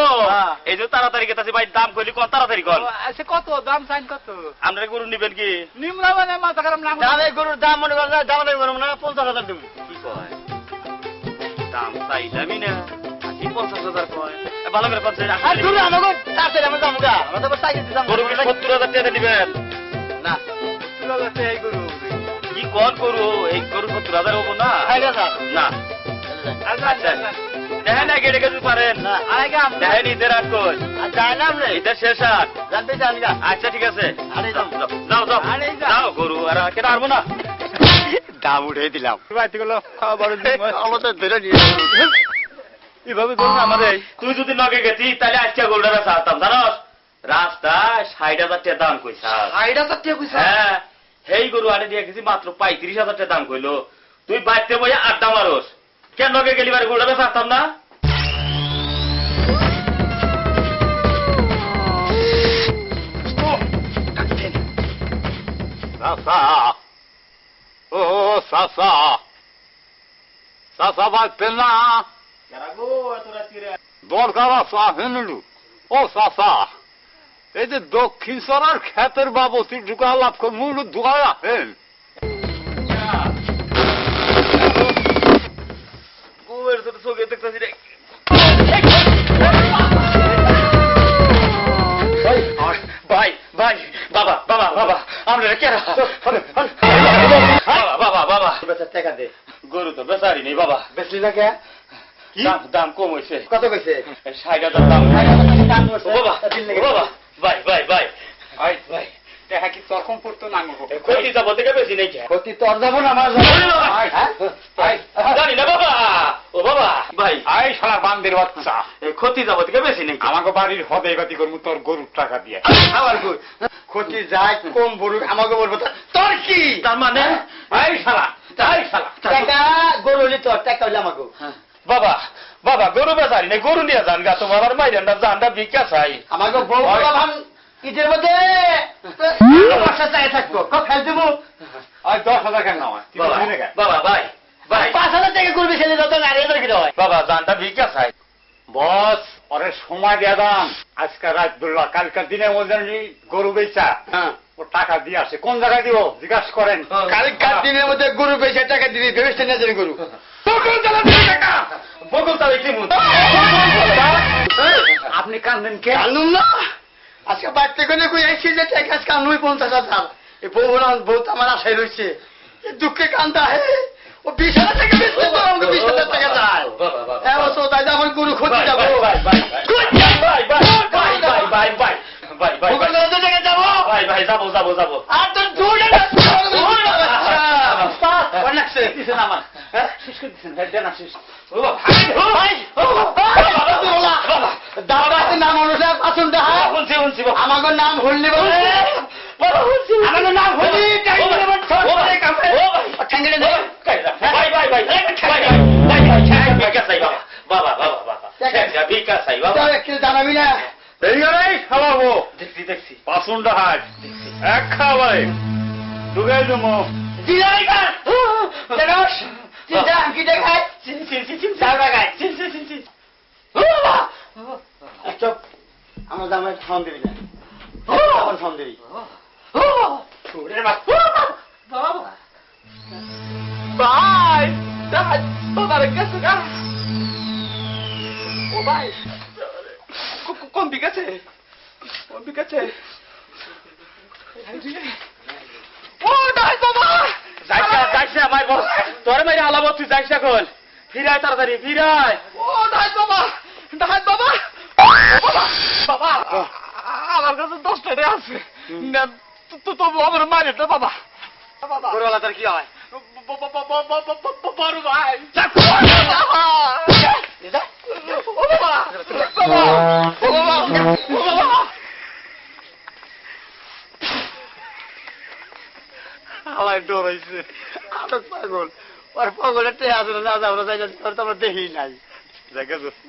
S4: এই যে তাড়াতাড়ি গেতাছি ভাই দাম কইলি কোন তাড়াতাড়ি কোন
S5: আচ্ছা কত দাম চাইন কত
S4: আপনারা গরু নিবেন কি
S5: নিমলা মানে মাথা খারাপ না
S3: দামে গরুর দাম মনে করেন দাম করবো না 50,000 দেবো
S4: কি কয় দাম চাইলামই না 50,000 কয় ভালো করে পাচ্ছে
S3: আর দূরে আমাকে তাড়াতাড়ি আমি যাবো গা আমরা তো চাই দিতাম
S4: গরু 70,000 টাকা দিবেন
S3: না
S5: তুলা যাচ্ছে এই গরু
S4: কি কোন গরু এই গরু 70,000 হবো না না
S5: আচ্ছা
S4: দেখেন না গেড়ে গেছে পারেন
S3: না আগে আমরা
S4: দেখেন ঈদের আট কই
S3: আর যাই না আমরা
S4: ঈদের শেষ আট
S3: জানতে চান গা
S4: আচ্ছা ঠিক আছে
S3: আরে
S4: যাও যাও
S5: আরে যাও।
S4: যাও গরু আর কেন আরবো না
S5: দাম উঠে দিলাম বাড়িতে গেলো খাওয়া বড়
S3: আমাদের ধরে নিয়ে
S5: এইভাবে ধরুন আমাদের
S4: তুই যদি নগে গেছি তাহলে আজকে গোল্ডারে চাতাম জানোস রাস্তায় 60,000 টাকা দাম কইছা
S3: 60,000 টাকা কইছা
S4: হ্যাঁ হেই গরু আনে দিয়ে গেছি মাত্র 35,000 টাকা দাম কইলো তুই বাইতে বইয়া আড্ডা মারোস কেন নগে গেলি বারে গোল্ডারে চাতাম না
S5: চাচা ও চাচা চাচা বাড়তে না দরকার আছে হেনলু ও চাচা এই যে দক্ষিণ চরার ক্ষেতের বাবতি ঢুকা লাভ করে মূল ঢুকা রাখেন
S4: গোয়ের সাথে চোখে দেখতেছি রে ভাই ভাই বাবা বাবা বাবা আমরা কেরা বাবা বাবা
S3: বেচা টাকা দে
S4: গরু তো বেচারি নেই বাবা
S3: বেচলি না কে
S4: দাম কম হয়েছে
S3: কত কইছে
S4: 60,000 দাম
S3: দাম করছে
S4: বাবা বাবা ভাই ভাই ভাই
S5: ভাই ভাই দেখা কি তোর কম পড়তো না
S4: ক্ষতি যাবো থেকে বেশি নেই
S3: ক্ষতি তোর যাবো না আমার
S4: জানি না বাবা ও বাবা ভাই
S5: আই শালা বান্দির বাচ্চা
S4: ক্ষতি যাবো থেকে বেশি নেই
S5: আমাকে বাড়ির হদাই বাতি করবো তোর গরুর টাকা দিয়ে
S3: আমার ক্ষতি যায় কম বড় আমাকে বলবো তোর কি
S4: তার মানে
S5: আই শালা
S3: টাকা গরু হলে তোর টাকা হইলে আমাকে
S4: বাবা বাবা গরু বেচারি না, গরু নিয়ে যান গা, তোমার আমার মাইরেন না, জানটা ভিক্ষা চাই।
S3: আমাকে বউ ভান ঈদের মধ্যে বর্ষা চাই থাকবো ফেল দেবো।
S5: 10,000 কেন হয়
S4: বাবা ভাই ভাই
S3: 5,000 টাকা করবে ছেলে যত নারিয়ে ধরে কিনা হয়।
S4: বাবা জানটা ভিক্ষা চাই।
S5: বস ওরে সময় দিয়ে দাম, আজকে রাত দুল্লা কালকার দিনের মধ্যে গরু বেচা ও টাকা দিয়ে আসে। কোন জায়গায় দিব জিজ্ঞাসা করেন।
S3: কালকার দিনের মধ্যে গরু বেচে টাকা দিবি ব্যবস্থা নিয়ে যাবি গরু
S4: বকুল তালে কি মুখ
S5: আপনি কান্দেন কে?
S3: কানুন না আজকে বাড়তে করে কই আইছি যে টাকা আজকে আনুই 50,000। এই বউ বহুত আমার আশায় রয়েছে, দুঃখে কান্দা হে ও 20,000 টাকা বেচতে তো আমাকে 20,000 টাকা যায়। হ্যাঁ ও তো তাই আমার গরু খুঁজতে যাবো।
S4: ভাই ভাই ভাই ভাই ভাই ভাই ভাই ভাই ভাই ভাই
S3: ওখানে কত টাকা যাবো?
S4: ভাই ভাই যাবো যাবো যাবো।
S3: আর তোর জোরে লাগছে
S5: দিচ্ছেন আমার শেষ করে দিচ্ছেন দেন আসিস।
S3: নাম অনুসারে পাচন দেখা আমাকে নাম হললি বলে আমাকে নাম হলি
S4: ভাই ভাই ভাই ভিক্ষা চাই বাবা, বাবা বাবা বাবা ভিক্ষা চাই বাবা।
S3: জানাবি না
S5: এই গেলেই খাওয়াবো।
S4: দেখছি দেখছি
S5: পাঁচুনটা হাট এক খাওয়াই ঢুকাই দেবো।
S3: কি দেখায় আমার জামাই ফোন দিবি না, ফোন দিবি
S4: ভাই বাবার কাছে ও ভাই কোন দিক আছে কোন দিক আছে ও দাই বাবা যাইছে আমার বস তোর মেরে আলাবো তুই যাইছ এখন ফিরায় তাড়াতাড়ি ফিরায় ও দাই বাবা বাবা বাবা আমার কাছে 10 টাকা আছে তবু আমার মারে তো বাবা
S3: গরুওয়ালা তোর কি হয়?
S4: বড় ভাই
S3: আমার ডর হয়েছে পাগল ওর পাগলের টেহা আসলে না যাবো তো আমরা দেখি নাই
S5: জায়গা দোস্ত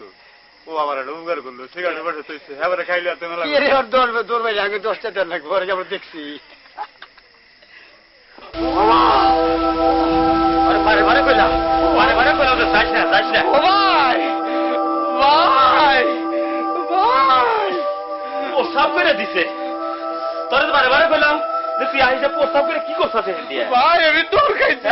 S5: ও আমার একটা উপকার করলো সিগারেট বসে তুইছে এবারে খাইলে আর তুমি
S3: কি রে ওর দৌড় বাইরে আগে 10টা দেন লাগবে পরে আমরা দেখছি
S4: বারে বারে কইলাম তো যাইস না ও ভাই ভাই ভাই প্রস্তাব করে দিছে তোর বারে বারে কইলাম যে তুই আইসা প্রস্তাব করে কি করছিস দিয়ে
S5: ভাই আমি দৌড় খাইছি